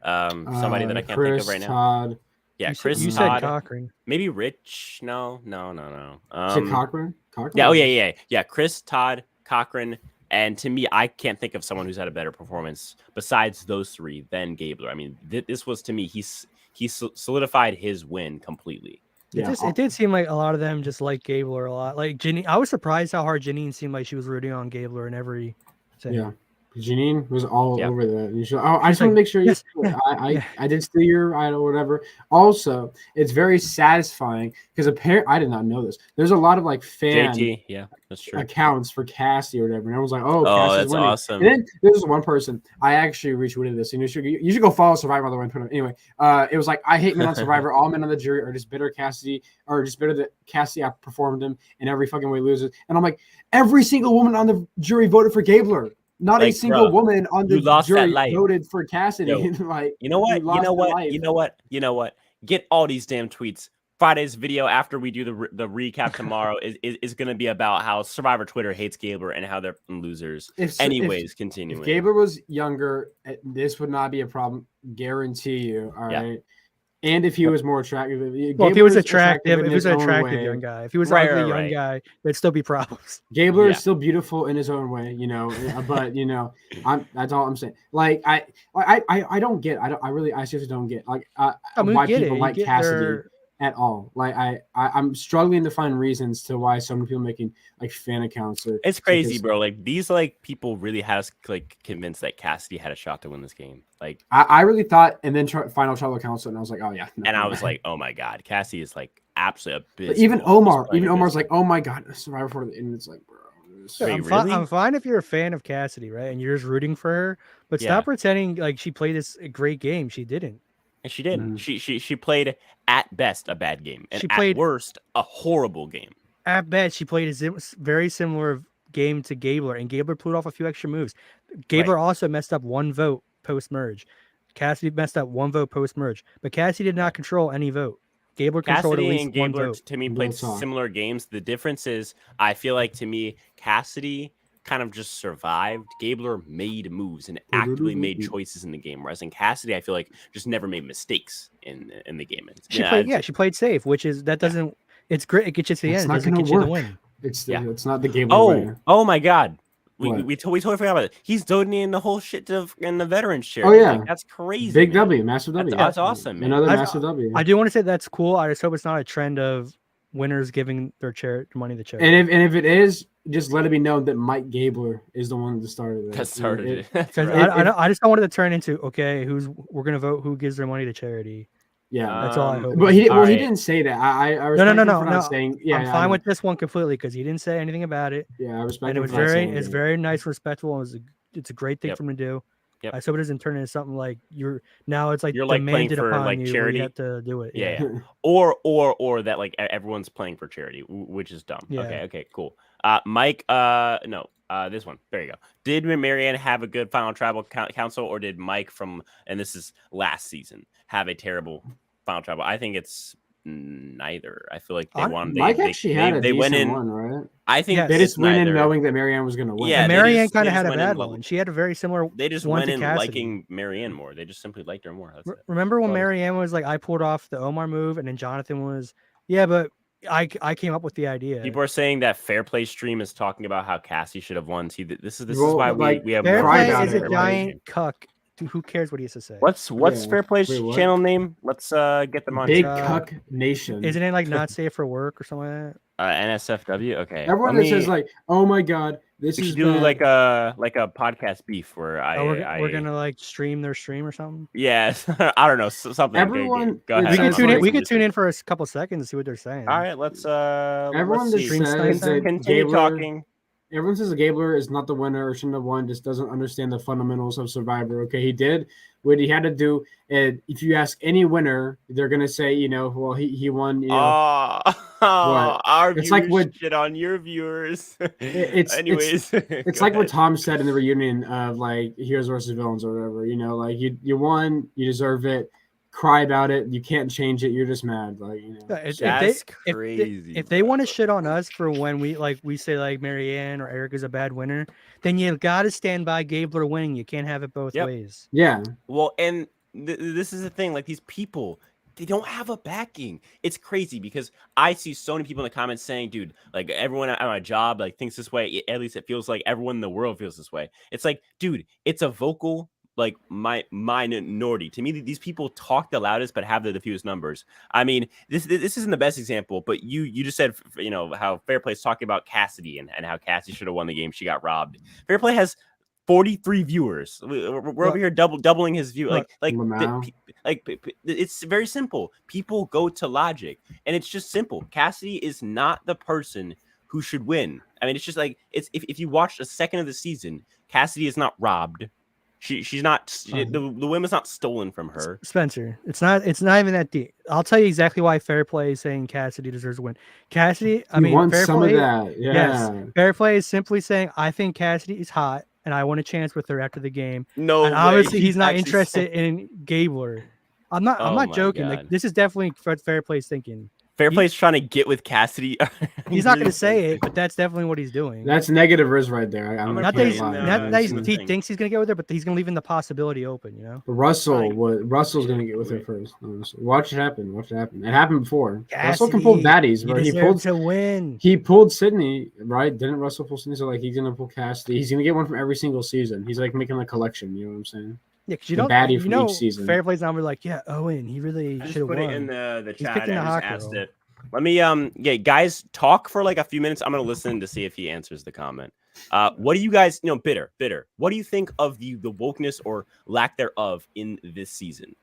Somebody that I can't think of right now. Todd. Yeah, Chris. You Todd. said Cochran. Maybe Rich. No. Is it Cochran? Yeah. Oh yeah. Chris, Todd, Cochran. And to me, I can't think of someone who's had a better performance besides those 3 than Gabler. I mean, this was, to me, he solidified his win completely. It did seem like a lot of them just like Gabler a lot. Like Janine, I was surprised how hard Janine seemed like she was rooting on Gabler in every thing. Yeah. Janine was all Yep. over that. And I just want like, to make sure yes, I did steal your idol or whatever. Also, it's very satisfying because apparently I did not know this. There's a lot of like fan JT, yeah, that's true. accounts for Cassie or whatever, and I was like, "Oh, Oh, Cassie's that's winning." awesome. And then there was one person I actually retweeted this, and you should go follow Survivor by the way. And put it anyway. It was like, "I hate men on Survivor. All men on the jury are just bitter Cassidy, or just bitter that Cassidy outperformed him in every fucking way loses." And I'm like, every single woman on the jury voted for Gabler. Not a single woman on the jury voted for Cassidy. Yo, like, you know what? You know what? Get all these damn tweets. Friday's video after we do the recap tomorrow is going to be about how Survivor Twitter hates Gabler and how they're losers. Continuing. If Gabler was younger, this would not be a problem. Guarantee you. All right. And if he was more attractive, if he was attractive, if he was an attractive young guy, if he was an ugly young guy, there'd still be problems. Gabler is still beautiful in his own way, but that's all I'm saying. Like I don't get. I seriously don't get like why people like Cassidy at all. Like I'm struggling to find reasons to why so many people making like fan accounts. It's crazy, bro. Like these people really has like convinced that Cassidy had a shot to win this game. Like I really thought, and then final trouble council, and I was like, oh yeah. And I was like, oh my god, Cassie is like absolutely a bitch. Even Omar's like, oh my god, Survivor for the, and it's like, bro. I'm fine if you're a fan of Cassidy, right? And you're just rooting for her, but stop pretending like she played this great game. She didn't. And she didn't. She played at best a bad game, and at worst a horrible game. At best, she played a very similar game to Gabler, and Gabler pulled off a few extra moves. Gabler also messed up one vote post merge. Cassidy messed up one vote post merge, but Cassidy did not control any vote. Gabler controlled at least one vote. To me, played similar games. The difference is, I feel like to me, Cassidy kind of just survived. Gabler made moves and actively made choices in the game, whereas in Cassidy, I feel like just never made mistakes in the game. She played safe, which is doesn't. It's great. It gets you to the end. It doesn't get you the win. It's not the Gabler way. Oh my god. We totally forgot about it. He's donating the whole shit in the veterans charity. Oh yeah, that's crazy. Big W, massive W. That's awesome, man. Another massive W. I do want to say that's cool. I just hope it's not a trend of winners giving their money to charity. And if it is, just let it be known that Mike Gabler is the one that started it. That started it. I just don't want it to turn into we're gonna vote who gives their money to charity. Yeah, that's all I hope. But he didn't say that. I respect him for not saying. Yeah, I'm fine with this one completely because he didn't say anything about it. Yeah, I respect. And it's very nice, respectful. It's a great thing for him to do. Yep. I hope it doesn't turn into something like you're like demanded for upon you charity. You have to do it. Yeah. or that like everyone's playing for charity, which is dumb. Yeah. Okay, cool. Mike, this one. There you go. Did Marianne have a good final tribal council, or did Mike and this is last season, have a terrible final tribal? I think it's neither. I feel like they won. Mike actually had a decent one, right? I think they just went in knowing that Marianne was going to win. Yeah, Marianne kind of had a bad one. She had a very similar. They just went in liking Marianne more. They just simply liked her more. That's it. Remember when Marianne was like, I pulled off the Omar move, and then Jonathan was, but I came up with the idea. People are saying that Fair Play stream is talking about how Cassie should have won. See, this is why we have Fair Play is a giant cuck. Dude, who cares what he has to say? What's Fair Play's channel name? Let's get them on. Big Cuck Nation. Isn't it like not safe for work or something like that? NSFW. Okay. Everyone that says like, "Oh my god, this is do like a podcast beef where we're gonna like stream their stream or something." Yes, I don't know something. Everyone, go ahead. We could tune in for a couple seconds and see what they're saying. All right, let's. Everyone that says that continue talking. Everyone says Gabler is not the winner or shouldn't have won, just doesn't understand the fundamentals of Survivor. Okay, he did what he had to do. And if you ask any winner, they're gonna say, well, he won. It's like what shit on your viewers. Anyways, it's like what Tom said in the reunion of like heroes versus villains or whatever. Like you won, you deserve it. Cry about it. You can't change it. You're just mad. That's crazy. If they want to shit on us for when we say like Marianne or Eric is a bad winner, then you got to stand by Gabler winning. You can't have it both ways. Yeah. Well, and this is the thing. Like these people, they don't have a backing. It's crazy because I see so many people in the comments saying, dude, like everyone at my job like thinks this way. At least it feels like everyone in the world feels this way. It's like, dude, it's a vocal like my minority. To me, these people talk the loudest but have the fewest numbers. I mean, this isn't the best example, but you just said how Fair Play is talking about Cassidy and how Cassidy should have won the game. She got robbed. Fair Play has 43 viewers. We're over here doubling his view. It's very simple. People go to logic, and it's just simple. Cassidy is not the person who should win. I mean, it's just like if you watched a second of the season, Cassidy is not robbed. She's not the women's not stolen from her. Spencer, it's not even that deep. I'll tell you exactly why Fair Play is saying Cassidy deserves to win. Cassidy, Fair some Play, of that. Yeah. Yes, Fair Play is simply saying I think Cassidy is hot and I want a chance with her after the game. No, and obviously he's not interested in Gabler. I'm not joking. God. Like this is definitely Fair Play's thinking. Fair Play's trying to get with Cassidy. He's not going to say it, but that's definitely what he's doing. That's negative risk right there. I'm not that he thinks he's going to get with her, but he's going to leave in the possibility open, you know? Russell's going to get with her first. Watch it happen. It happened before. Cassidy, Russell can pull baddies, bro. He pulled to win. He pulled Sydney, right? Didn't Russell pull Sydney? So like he's going to pull Cassidy. He's going to get one from every single season. He's like making a collection. You know what I'm saying? Yeah, because you don't. Baddie from each season. Fair Play's not like, yeah, Owen. He really should have won. Put it in the chat. I just asked it. Let me guys, talk for like a few minutes. I'm gonna listen to see if he answers the comment. What do you guys, bitter? What do you think of the wokeness or lack thereof in this season?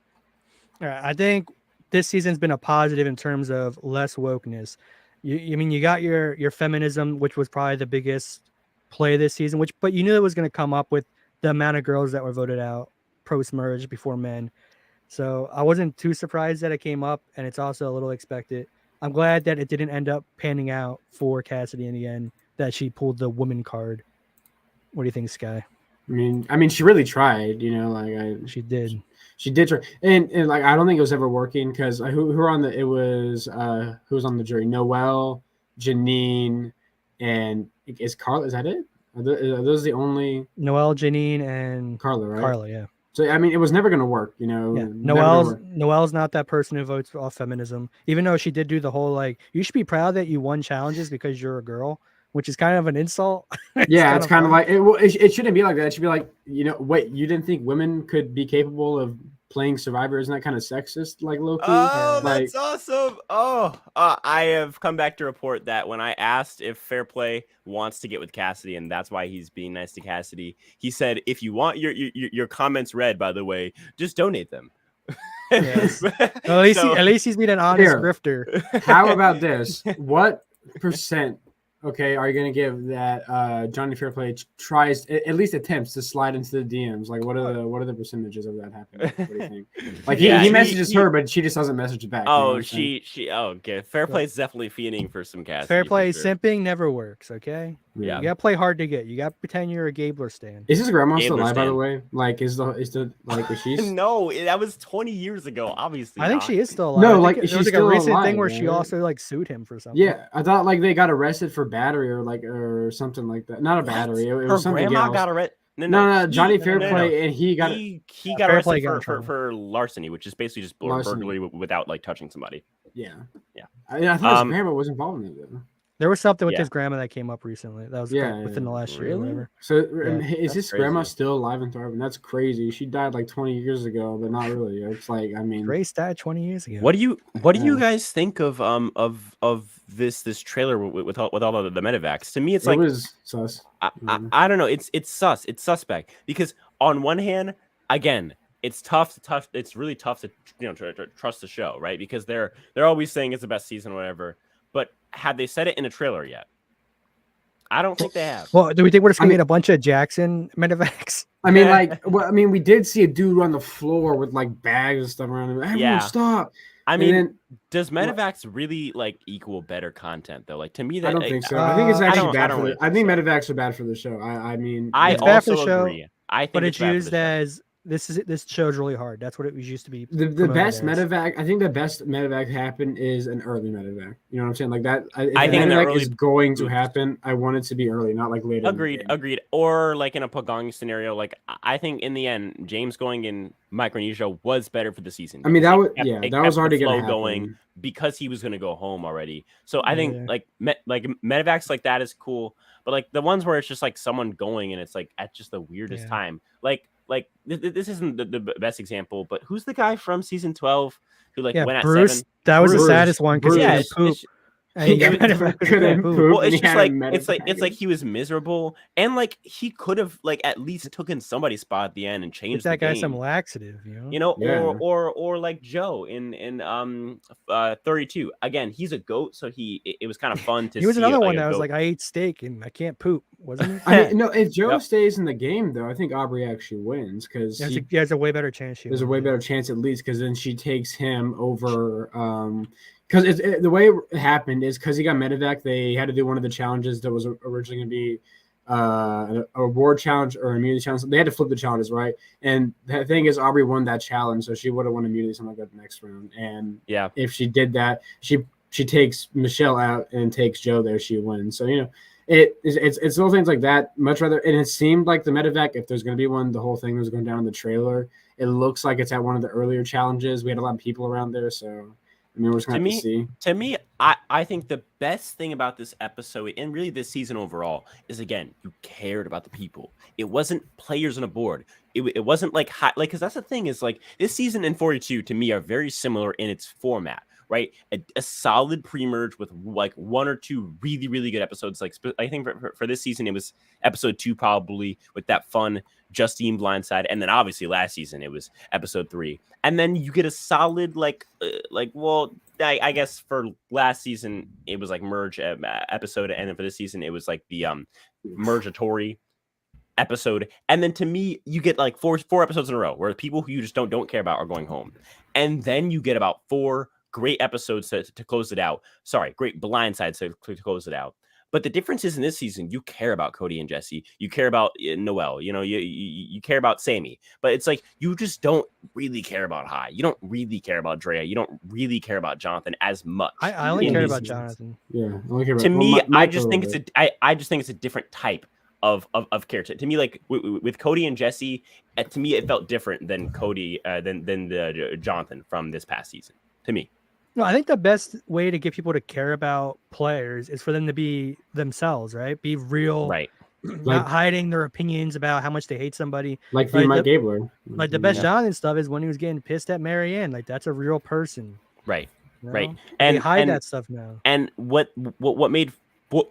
All right, I think this season's been a positive in terms of less wokeness. You got your feminism, which was probably the biggest play this season, but you knew it was going to come up with the amount of girls that were voted out post-merge before men. So I wasn't too surprised that it came up, and it's also a little expected. I'm glad that it didn't end up panning out for Cassidy in the end, that she pulled the woman card. What do you think, Sky? I mean, she really tried, she did. She did try. And like, I don't think it was ever working because who were on who was on the jury? Noelle, Janine, and is Carla, is that it? Are those the only? Noelle, Janine, and Carla, right? Carla, yeah. So I mean, it was never going to work, Yeah. Noelle's not that person who votes off feminism, even though she did do the whole you should be proud that you won challenges because you're a girl, which is kind of an insult. It's kind of like it shouldn't be like that. It should be like, wait, you didn't think women could be capable of playing Survivor? Isn't that kind of sexist, like low key? Oh, that's awesome. I have come back to report that when I asked if Fair Play wants to get with Cassidy, and that's why he's being nice to Cassidy, he said, if you want your comments read, by the way, just donate them. Yes. At least he's been an honest grifter. How about this? What percent? Okay, are you going to give that Johnny Fairplay tries, at least attempts to slide into the DMs? Like, what are the percentages of that happening? What do you think? Like, he messages her, but she just doesn't message back. Okay. Fairplay is definitely fiending for some Cassidy. Fairplay simping never works, okay? Yeah. You got to play hard to get. You got to pretend you're a Gabler stan. Is his grandma still alive, by the way? Like, is she? No, that was 20 years ago, obviously. I think she is still alive. No, like, there was a recent thing where she also sued him for something. Yeah, I thought they got arrested for battery or something like that. Not a battery. It was something grandma else. Got arrested. No, Johnny Fairplay, and he got arrested for larceny, which is basically just burglary without touching somebody. Yeah. I thought his grandma was involved in it though. There was something with his grandma that came up recently. That was within the last year or whatever. So is his grandma still alive and thriving? That's crazy. She died 20 years ago, but not really. It's Grace died 20 years ago. What do you guys think of this trailer with all of the Medevacs? To me, it was sus. I don't know. It's sus. It's suspect because on one hand, again, it's tough. It's really tough to trust the show, right? Because they're always saying it's the best season or whatever. But have they said it in a trailer yet? I don't think they have. Well, do we think we're just gonna get a bunch of Jackson Medevacs? We did see a dude on the floor with bags and stuff around him. Everyone stop. Does Medevacs really equal better content though? To me, that I don't think so. I think it's actually bad for I think Medevacs are bad for the show. I also agree. I think it's used as this show's really hard. That's what it was used to be. The best medevac, I think the best medevac happen is an early medevac. You know what I'm saying? Like that. I think medevac is going to happen. I want it to be early, not later. Agreed. Or in a Pagong scenario, I think in the end, James going in Micronesia was better for the season. I mean, that was already going to going because he was going to go home already. So I think medevacs like that is cool, but the ones where it's just someone going and it's at just the weirdest time, this isn't the best example, but who's the guy from season 12 who went Bruce, at 7? That was the saddest one because And he got couldn't couldn't poop. poop. Well, and it's he just had a like it's medevac. like he was miserable, and like he could have like at least taken somebody's spot at the end and Get changed that the guy game. some laxative, Yeah. Or like Joe in 32. Again, he's a goat, so it was kind of fun to see. He was another one a that was goat. like, I ate steak and I can't poop, wasn't he? I mean, no. If Joe Yep. stays in the game, though, I think Aubrey actually wins because He has a way better chance. there's a way better chance at least because then she takes him over. Because the way it happened is because he got medevac, they had to do one of the challenges that was originally going to be a reward challenge or immunity challenge. They had to flip the challenges, right? And the thing is, Aubrey won that challenge, so she would have won immunity something like that the next round. And Yeah. if she did that, she takes Michelle out and takes Joe there, she wins. So it's little things like that. Much rather, and it seemed like the medevac, if there's going to be one, the whole thing was going down in the trailer. It looks like it's at one of the earlier challenges. We had a lot of people around there, so I mean, we're just going to see. To me, I think the best thing about this episode and really this season overall is, again, you cared about the people. It wasn't players on a board. It wasn't like because that's the thing is like this season and 42 to me are very similar in its format. Right, a solid pre-merge with like one or two really, really good episodes. Like I think for this season, it was episode 2 probably with that fun Justine blindside, and then obviously last season it was episode 3. And then you get a solid I guess for last season it was like merge episode, and then for this season it was like the mergatory episode. And then to me, you get like four episodes in a row where people who you just don't care about are going home, and then you get about 4 great episodes to close it out. Sorry, great blindsides to close it out. But the difference is in this season, you care about Cody and Jesse. You care about Noelle. You care about Sammy. But it's like you just don't really care about Hai. You don't really care about Drea. You don't really care about Jonathan as much. I only care about Jonathan. Yeah, I only care about, to me, I just think it's a different type of character. To me, like with Cody and Jesse, to me it felt different than Cody than the Jonathan from this past season. To me. No, I think the best way to get people to care about players is for them to be themselves, right? Be real, right? Not hiding their opinions about how much they hate somebody. Like for Mike Gabler. Like the best Jonathan stuff is when he was getting pissed at Marianne. Like that's a real person. Right. Right. And they hide that stuff now. And what made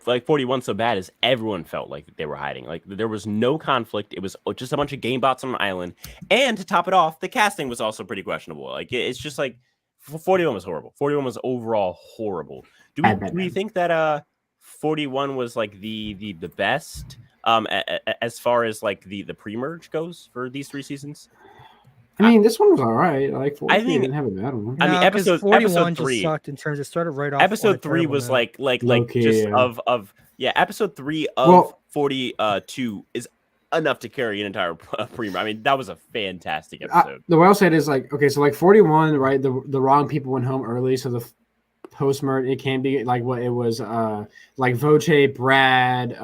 like 41 so bad is everyone felt like they were hiding. Like there was no conflict. It was just a bunch of game bots on an island. And to top it off, the casting was also pretty questionable. Like it's just like 41 was horrible. 41 was overall horrible. Do we think that 41 was like the best as far as like the pre-merge goes for these 3 seasons? I mean, this one was all right. Like 43 didn't have a bad one. I mean, episode 3 just sucked in terms of started right off. Episode 3 was like just of episode 3 of 42 is enough to carry an entire premiere. I mean, that was a fantastic episode. The way I'll say it is like, okay, so like 41, right? The wrong people went home early, so the post-merge it can be like what it was, like Voce, Brad,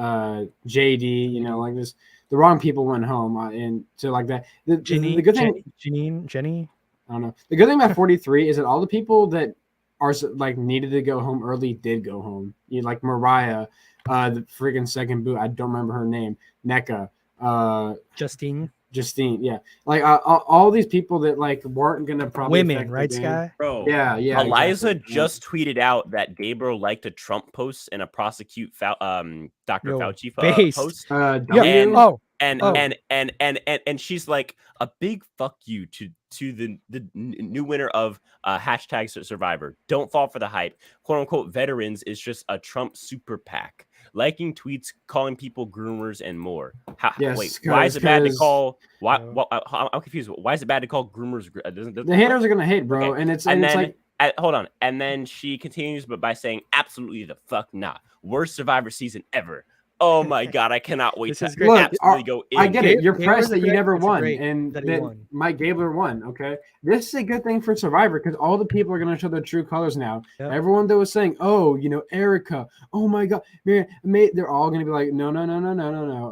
JD, like this. The wrong people went home, and so like that. The good thing, Jenny. I don't know. The good thing about 43 is that all the people that are like needed to go home early did go home. Like Mariah, the freaking second boot. I don't remember her name. NECA. Justine, yeah, like all these people that like weren't gonna probably women, right, Sky? Bro, yeah. Eliza just tweeted out that Gabler liked a Trump post and a prosecute Dr. Fauci post. And she's like a big fuck you to the new winner of hashtag Survivor. Don't fall for the hype. "Quote unquote veterans" is just a Trump super PAC. Liking tweets, calling people groomers, and more. Why is it bad to call? I'm confused. Why is it bad to call groomers? The haters are gonna hate, bro, okay. and it's like. Hold on, and then she continues, but by saying absolutely the fuck not. Worst Survivor season ever. Oh my god, I cannot wait to absolutely go in. I get it. You're pressed that you never won, and that Mike Gabler won. Okay, this is a good thing for Survivor because all the people are going to show their true colors now. Yep. Everyone that was saying, "Oh, Erica, oh my god, man," they're all going to be like, "No.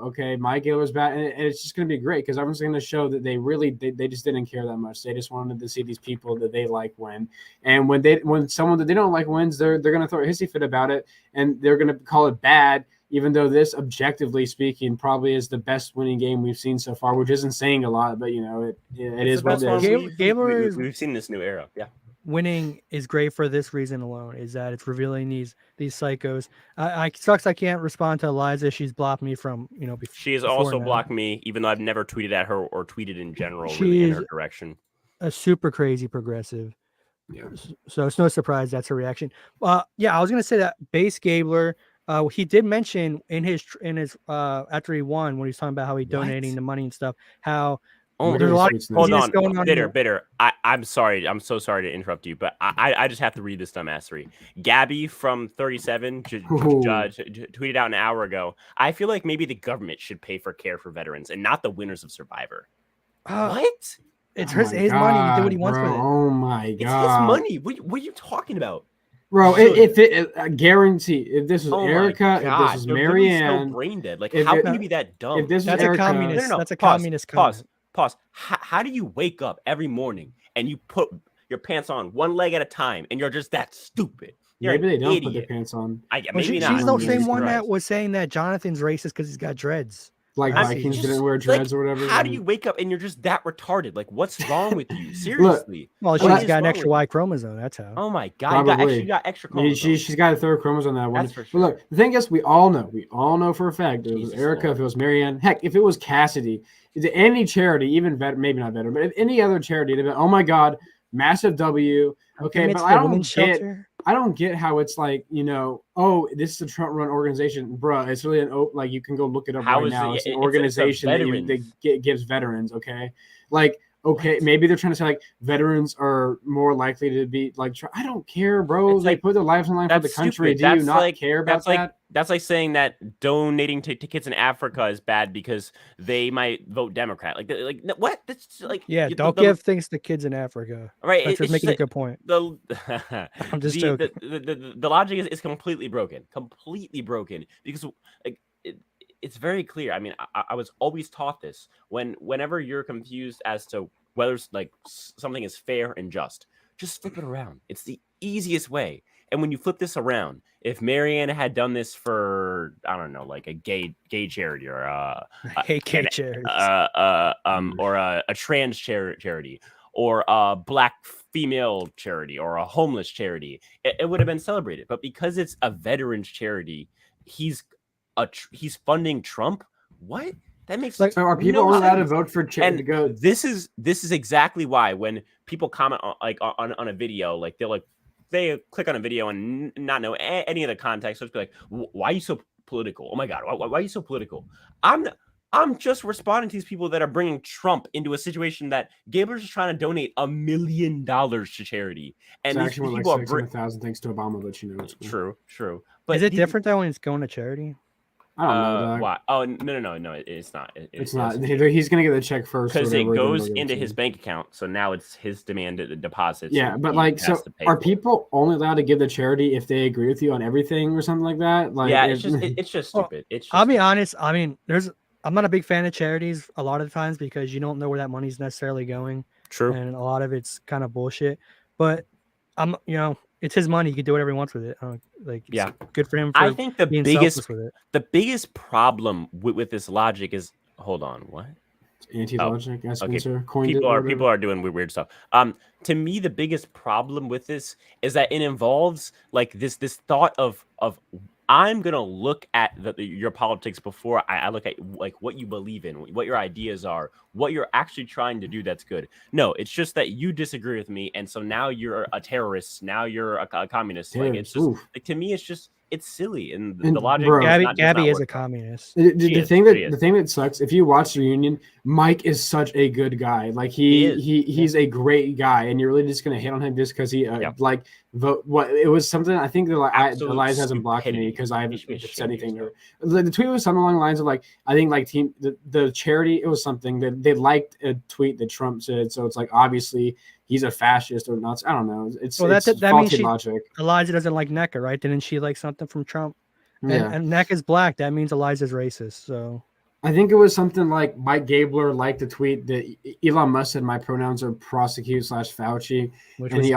Okay, Mike Gabler's bad," and it's just going to be great because everyone's going to show that they just didn't care that much. They just wanted to see these people that they like win, and when someone that they don't like wins, they're going to throw a hissy fit about it, and they're going to call it bad. Even though this, objectively speaking, probably is the best winning game we've seen so far, which isn't saying a lot, but it is what it is. We've seen this new era. Yeah. winning is great for this reason alone, is that it's revealing these psychos. I sucks I can't respond to Eliza. She's blocked me from, She has before also now. blocked me, even though I've never tweeted at her or tweeted in general She's really in her direction. A super crazy progressive. Yeah. So it's no surprise that's her reaction. Yeah, I was gonna say that Base Gabler, he did mention in his after he won, when he was talking about how he's donating the money and stuff, how there's a lot of hold on, going on. bitter. I'm sorry. I'm so sorry to interrupt you, but I just have to read this dumbassery. Gabby from 37 tweeted out an hour ago. I feel like maybe the government should pay for care for veterans and not the winners of Survivor. What? It's his money. He do what he wants with it. Oh my god! It's his money. What are you talking about? Bro, if it guarantee, if this was Erica, if this was Marianne, so brain dead. Like, how can you be that dumb? If this that's is a Erica, communist. No. That's a communist comment. Pause. How do you wake up every morning and you put your pants on one leg at a time and you're just that stupid? Maybe they don't put their pants on. Maybe not. She's the same one that was saying that Jonathan's racist because he's got dreads. Like Vikings didn't wear dreads or whatever. How do you wake up and you're just that retarded? Like, what's wrong with you? Seriously. Well, she's got an extra Y chromosome. That's how. Oh my god! You got extra chromosomes. She's got a third chromosome on that one. That's for sure. But look, the thing is, we all know for a fact if it was Erica, if it was Marianne, heck, if it was Cassidy, any charity, even maybe not better, but if any other charity, they'd be, oh my god, massive W. Okay, but I don't get how it's like, oh, this is a Trump-run organization, bruh. It's really like you can go look it up right now. It's an organization that gives veterans. Okay, like maybe they're trying to say like veterans are more likely to be like. I don't care, bro. They put their lives on line for the country. Do you not care about that? That's like saying that donating to kids in Africa is bad because they might vote Democrat. Like what? That's like don't give things to kids in Africa. Right, that's just making a good point. I'm just joking. The logic is completely broken. Completely broken because like it's very clear. I mean, I was always taught this. Whenever you're confused as to whether like something is fair and just flip it around. It's the easiest way. And when you flip this around, if Marianne had done this for, I don't know, like a gay charity or a trans charity or a black female charity or a homeless charity, it would have been celebrated. But because it's a veterans charity, he's funding Trump. What? That makes so are people only allowed to vote for charity to go? This is exactly why when people comment on a video, like they click on a video and not know any of the context, so it's like, why are you so political? Oh my god, why are you so political? I'm just responding to these people that are bringing Trump into a situation that Gabler's is trying to donate $1 million to charity, and it's actually like 600,000 thanks to Obama, but True. But is it different though when it's going to charity? I don't know. Why? Oh no, it's not. It's not. He's gonna get the check first because it goes into his bank account. So now it's his demand deposits. Yeah, but like, so are people only allowed to give the charity if they agree with you on everything or something like that? Like, yeah, it's just stupid. I'll be honest. I mean, I'm not a big fan of charities a lot of the times because you don't know where that money's necessarily going. True, and a lot of it's kind of bullshit. But it's his money. He can do whatever he wants with it. Good for him. I think the biggest problem with this logic is, hold on, what? Anti-logic. People are doing weird stuff. To me, the biggest problem with this is that it involves like this thought of I'm gonna look at your politics before I look at like what you believe in, what your ideas are, what you're actually trying to do. That's good. No, it's just that you disagree with me, and so now you're a terrorist. Now you're a communist. Like it's just like, to me, it's silly, and the logic. Bro, Gabby is a communist. The thing that sucks, if you watch the reunion, Mike is such a good guy. Like he's a great guy, and you're really just gonna hit on him just because he it was something. I think Eliza hasn't blocked me because I haven't said anything to her. The tweet was something along the lines of like, I think like the charity, it was something that they liked a tweet that Trump said, so it's like obviously he's a fascist or not. I don't know. It's that faulty logic. Eliza doesn't like NECA, right? Didn't she like something from Trump? Yeah. And NECA's black. That means Eliza's racist. So I think it was something like Mike Gabler liked the tweet that Elon Musk said my pronouns are prosecute/Fauci, and he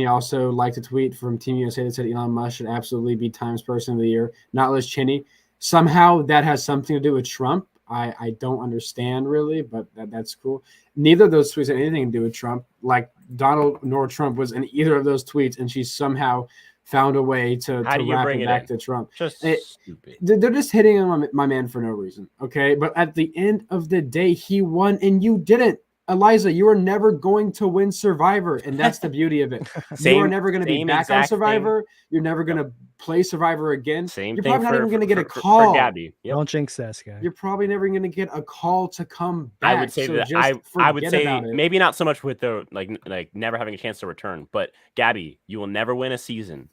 also liked a tweet from Team USA that said Elon Musk should absolutely be Times Person of the Year, not Liz Cheney. Somehow that has something to do with Trump. I don't understand really, but that's cool. Neither of those tweets had anything to do with Trump. Like Donald nor Trump was in either of those tweets, and she somehow found a way to wrap it back to Trump. Just stupid. They're just hitting on my man for no reason, okay? But at the end of the day, he won, and you didn't. Eliza, you are never going to win Survivor, and that's the beauty of it. You are never going to be back on Survivor. You're never going to play Survivor again. You're probably not even going to get a call. For Gabby. Yep. Don't jinx this guy. You're probably never going to get a call to come back. I would say I would say maybe not so much with the like never having a chance to return, but Gabby, you will never win a season.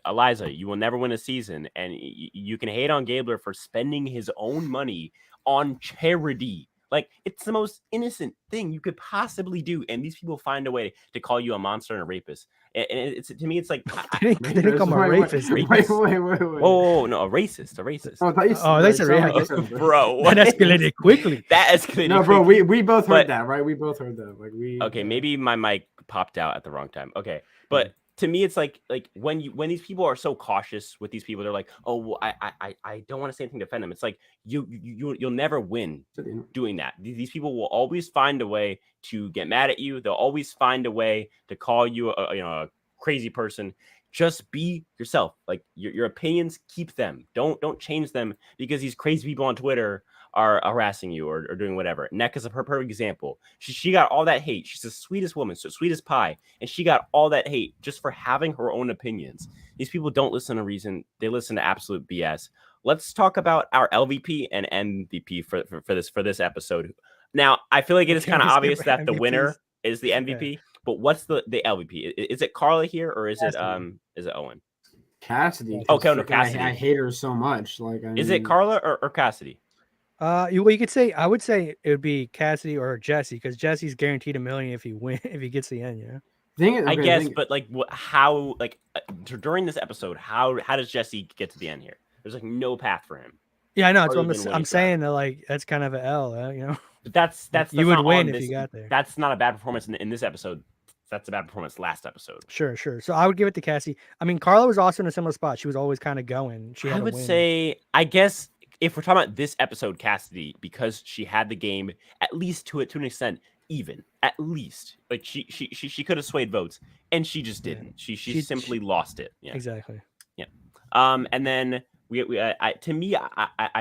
Eliza, you will never win a season, and you can hate on Gabler for spending his own money on charity. Like, it's the most innocent thing you could possibly do, and these people find a way to call you a monster and a rapist. And it's to me, it's like they didn't call him a rapist. Wait. Oh no, a racist. Oh, they said rapist, bro. That escalated quickly. That escalated. No, bro, we both heard that, right? We both heard that. Like Okay, maybe my mic popped out at the wrong time. Okay, but. To me, it's like when these people are so cautious with these people, they're like, oh, well, I don't want to say anything to defend them. It's like you'll never win doing that. These people will always find a way to get mad at you. They'll always find a way to call you a crazy person. Just be yourself. Like your opinions, keep them. Don't change them because these crazy people on Twitter are harassing you or doing whatever. Neck is a perfect example. She got all that hate. She's the sweetest woman, so sweet as pie, and she got all that hate just for having her own opinions. These people don't listen to reason; they listen to absolute BS. Let's talk about our LVP and MVP for this episode. Now, I feel like it is kind of obvious that the winner is the MVP, yeah. But what's the LVP? Is it Carla here or is Cassidy. Is it Owen? Cassidy. Okay, no, Cassidy. I hate her so much. Like, is it Carla or Cassidy? You could say I would say it would be Cassidy or Jesse because Jesse's guaranteed $1 million if he gets the end. I guess, but like how during this episode, how does Jesse get to the end here? There's like no path for him. Yeah, I know. I'm saying that like that's kind of an L, But that's you would win if you got there. That's not a bad performance in this episode. That's a bad performance last episode. Sure. So I would give it to Cassie. I mean, Carla was also in a similar spot. She was always kind of going. I would say, I guess. If we're talking about this episode, Cassidy, because she had the game at least to an extent even, at least like she could have swayed votes, and she just didn't. She simply lost it. Yeah, exactly. Yeah. And then I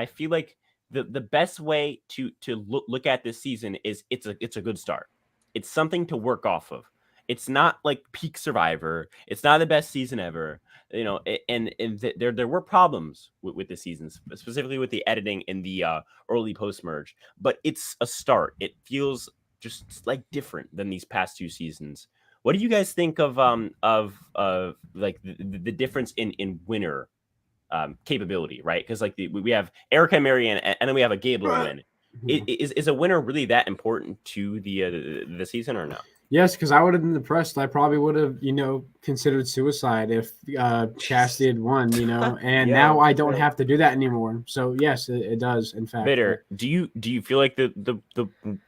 feel like the best way to look at this season is it's a good start. It's something to work off of. It's not like peak Survivor. It's not the best season ever. And there were problems with the seasons, specifically with the editing in the early post merge. But it's a start. It feels just like different than these past two seasons. What do you guys think of like the difference in winner capability, right? Because like we have Erica and Marianne, and then we have a Gabler win. Is a winner really that important to the season or no? Yes, because I would have been depressed. I probably would have, considered suicide if Cassidy had won, and now I don't have to do that anymore. So yes, it does. In fact, Bitter. Do you feel like the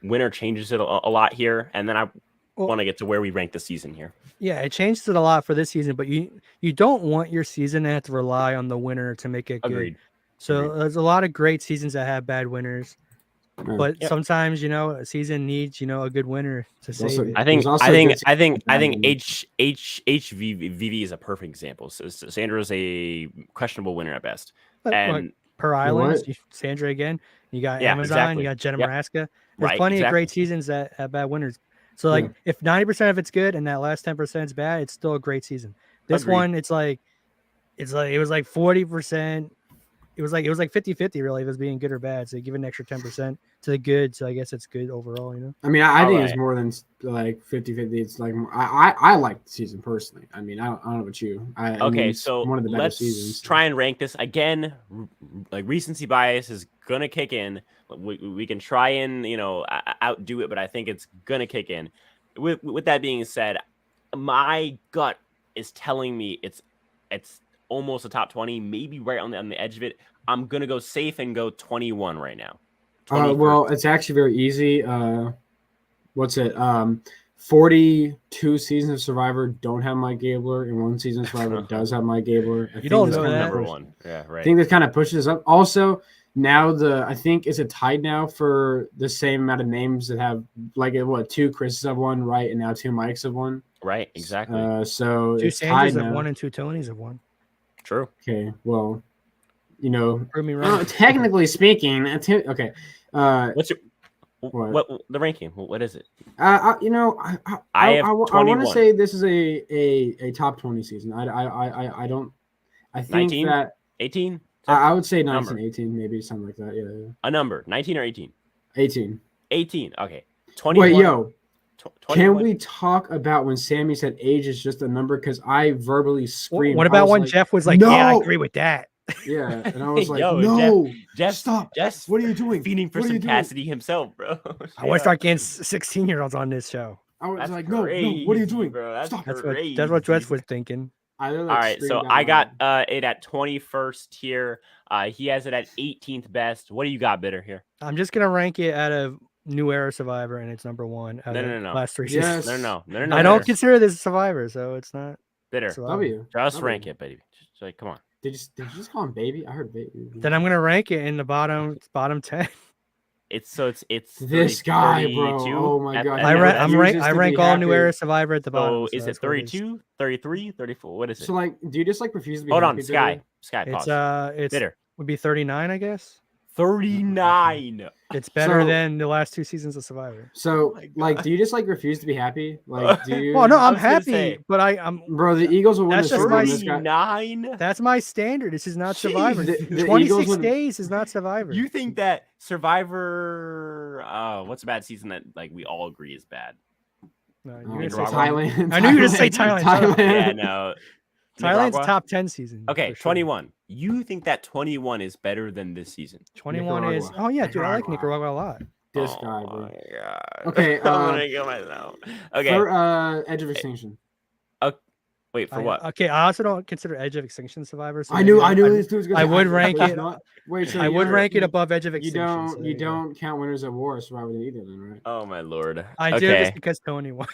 winner changes it a lot here? And then I want to get to where we rank the season here. Yeah, it changed it a lot for this season, but you don't want your season to have to rely on the winner to make it good. Agreed. So there's a lot of great seasons that have bad winners. But sometimes a season needs a good winner to save it. I think HVV is a perfect example. So Sandra's a questionable winner at best. And per island, Sandra again. You got Amazon. Exactly. You got Jenna Maraska. There's plenty of great seasons that have bad winners. So like if 90% of it's good and that last 10% is bad, it's still a great season. This one, it was like 40%. It was like 50-50 really if it was being good or bad. So you give an extra 10% to the good. So I guess it's good overall, I mean, I think it's more than like 50-50. It's like I like the season personally. I mean, I don't know about you. So one of the better let's seasons. Try and rank this again. Like recency bias is gonna kick in. We can try and outdo it, but I think it's gonna kick in. With that being said, my gut is telling me it's almost a top 20, maybe right on the edge of it. I'm gonna go safe and go 21 right now. Well, it's actually very easy. What's it? 42 seasons of Survivor don't have Mike Gabler, and one season of Survivor does have Mike Gabler. You don't know that. Number one. Yeah, right. I think that kind of pushes us up. Also, now I think is it tied now for the same amount of names that have like what 2 Chris's have won, right? And now 2 Mikes have won. Right, exactly. So 2 it's Sanders tied have now. won and 2 Tonys have won. True. Okay, well, you know, Prove me wrong. technically speaking, okay. What's your what the ranking? What is it? You know, I have I 21. want to say this is a top 20 season. I don't. I think 19? that 18? I would say 19, Number. 18, maybe something like that. Yeah. A number, 19 or 18? 18. 18. Okay. 21. Wait, yo. 21. Can we talk about when Sammy said age is just a number? Because I verbally screamed. What about when like, Jeff was like, no! "Yeah, I agree with that." Yeah, and I was like, Yo, no, Jeff, stop. Jeff's What are you doing? Feeding for some Cassidy himself, bro. I want to start getting 16-year-olds on this show. I was That's like, crazy, no, what are you doing? bro? That's Stop. crazy. That's what Jeff was thinking. All right, so I got it at 21st here. He has it at 18th best. What do you got, Bitter, here? I'm just gonna rank it out of New Era Survivor, and it's number 1 out of No. last 3 Yes. seasons. No. I don't consider this Survivor, so it's not Bitter. W. Just rank it, baby. Just like, come on. Did you just call him baby? I heard baby. Then I'm gonna rank it in the bottom 10. It's this guy, bro. 32 Oh my god. I rank all New Era Survivor at the bottom. So is it 32, 33, 34? What is it? So like, do you just like refuse to be? Hold on, happy, Sky, pause. It's Bitter. Would be 39, I guess. 39. It's better than the last 2 seasons of Survivor. So, like, do you just like refuse to be happy? Like, do you? Well, no, I'm happy, but I'm. Bro, the Eagles will win That's the just Super Bowl. 39. That's my standard. This is not Survivor. The 26 days is not Survivor. You think that Survivor? What's a bad season that like we all agree is bad? No, you're gonna say Thailand. I knew you were gonna say Thailand. Yeah, no. Thailand's top 10 season. Okay, sure. 21. You think that 21 is better than this season? 21 Nicaragua. is. Oh yeah, dude, I like Nicaragua a lot. This guy, bro. My God. Okay, I'm gonna kill myself. Okay. For Edge of Extinction. Wait, for what? Okay, I also don't consider Edge of Extinction Survivor. So I knew this dude was gonna. I would rank it. Wait, so I would rank it above Edge of Extinction. You don't count winners at war Survivor either, then, right? Oh my lord. I do this because Tony won.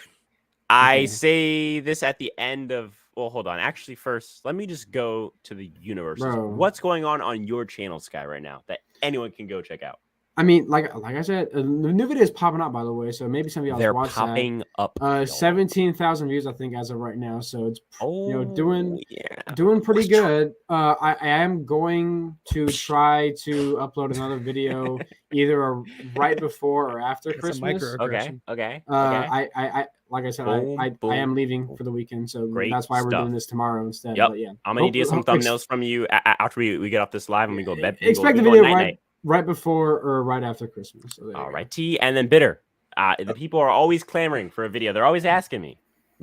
I say this at the end of. Well, hold on. Actually, first, let me just go to the universe. What's going on your channel, Sky, right now that anyone can go check out? I mean, like I said, the new video is popping up, by the way. So maybe some of y'all watch that. They're popping up. 17,000 views, I think, as of right now. So it's doing pretty good. I am going to try to upload another video either right before or after Christmas. Okay. I like I said, I am leaving for the weekend, so that's why we're doing this tomorrow instead. Yep. But yeah, I'm gonna need some thumbnails from you after we get off this live and we go to bed. Expect the video right before or right after Christmas. So all right, T, and then Bitter. The people are always clamoring for a video. They're always asking me,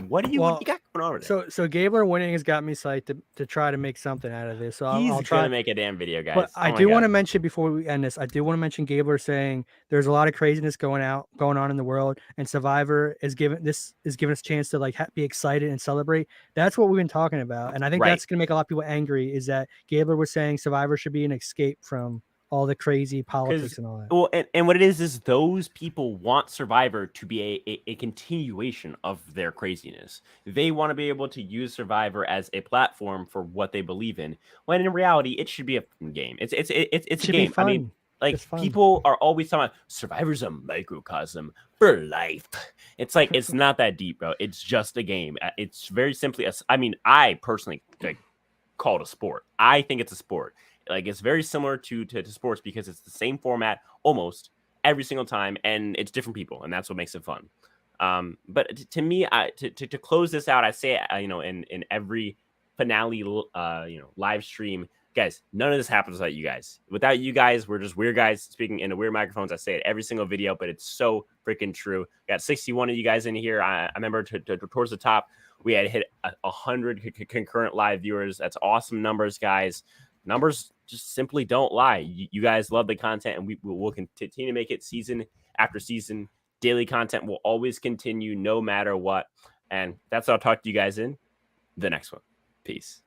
what do you got going on over there? So Gabler winning has got me psyched to try to make something out of this. So I'll try to make a damn video, guys. But I do want to mention before we end this, I do want to mention Gabler saying there's a lot of craziness going on in the world, and Survivor is giving us a chance to like be excited and celebrate. That's what we've been talking about, and I think that's going to make a lot of people angry. Is that Gabler was saying Survivor should be an escape from all the crazy politics and all that. Well, and what it is those people want Survivor to be a continuation of their craziness. They want to be able to use Survivor as a platform for what they believe in, when in reality it should be a game. It's a game. I mean, like people are always talking about Survivor's a microcosm for life. It's like it's not that deep, bro. It's just a game. It's very simply I personally call it a sport. I think it's a sport. Like it's very similar to sports because it's the same format almost every single time, and it's different people, and that's what makes it fun. But to me, to close this out, I say in every finale live stream, guys, none of this happens without you guys. Without you guys, we're just weird guys speaking into weird microphones. I say it every single video, but it's so freaking true. Got 61 of you guys in here. I remember towards the top, we had hit 100 concurrent live viewers. That's awesome numbers, guys. Numbers just simply don't lie. You guys love the content, and we will continue to make it season after season. Daily content will always continue no matter what. And that's what I'll talk to you guys in the next one. Peace.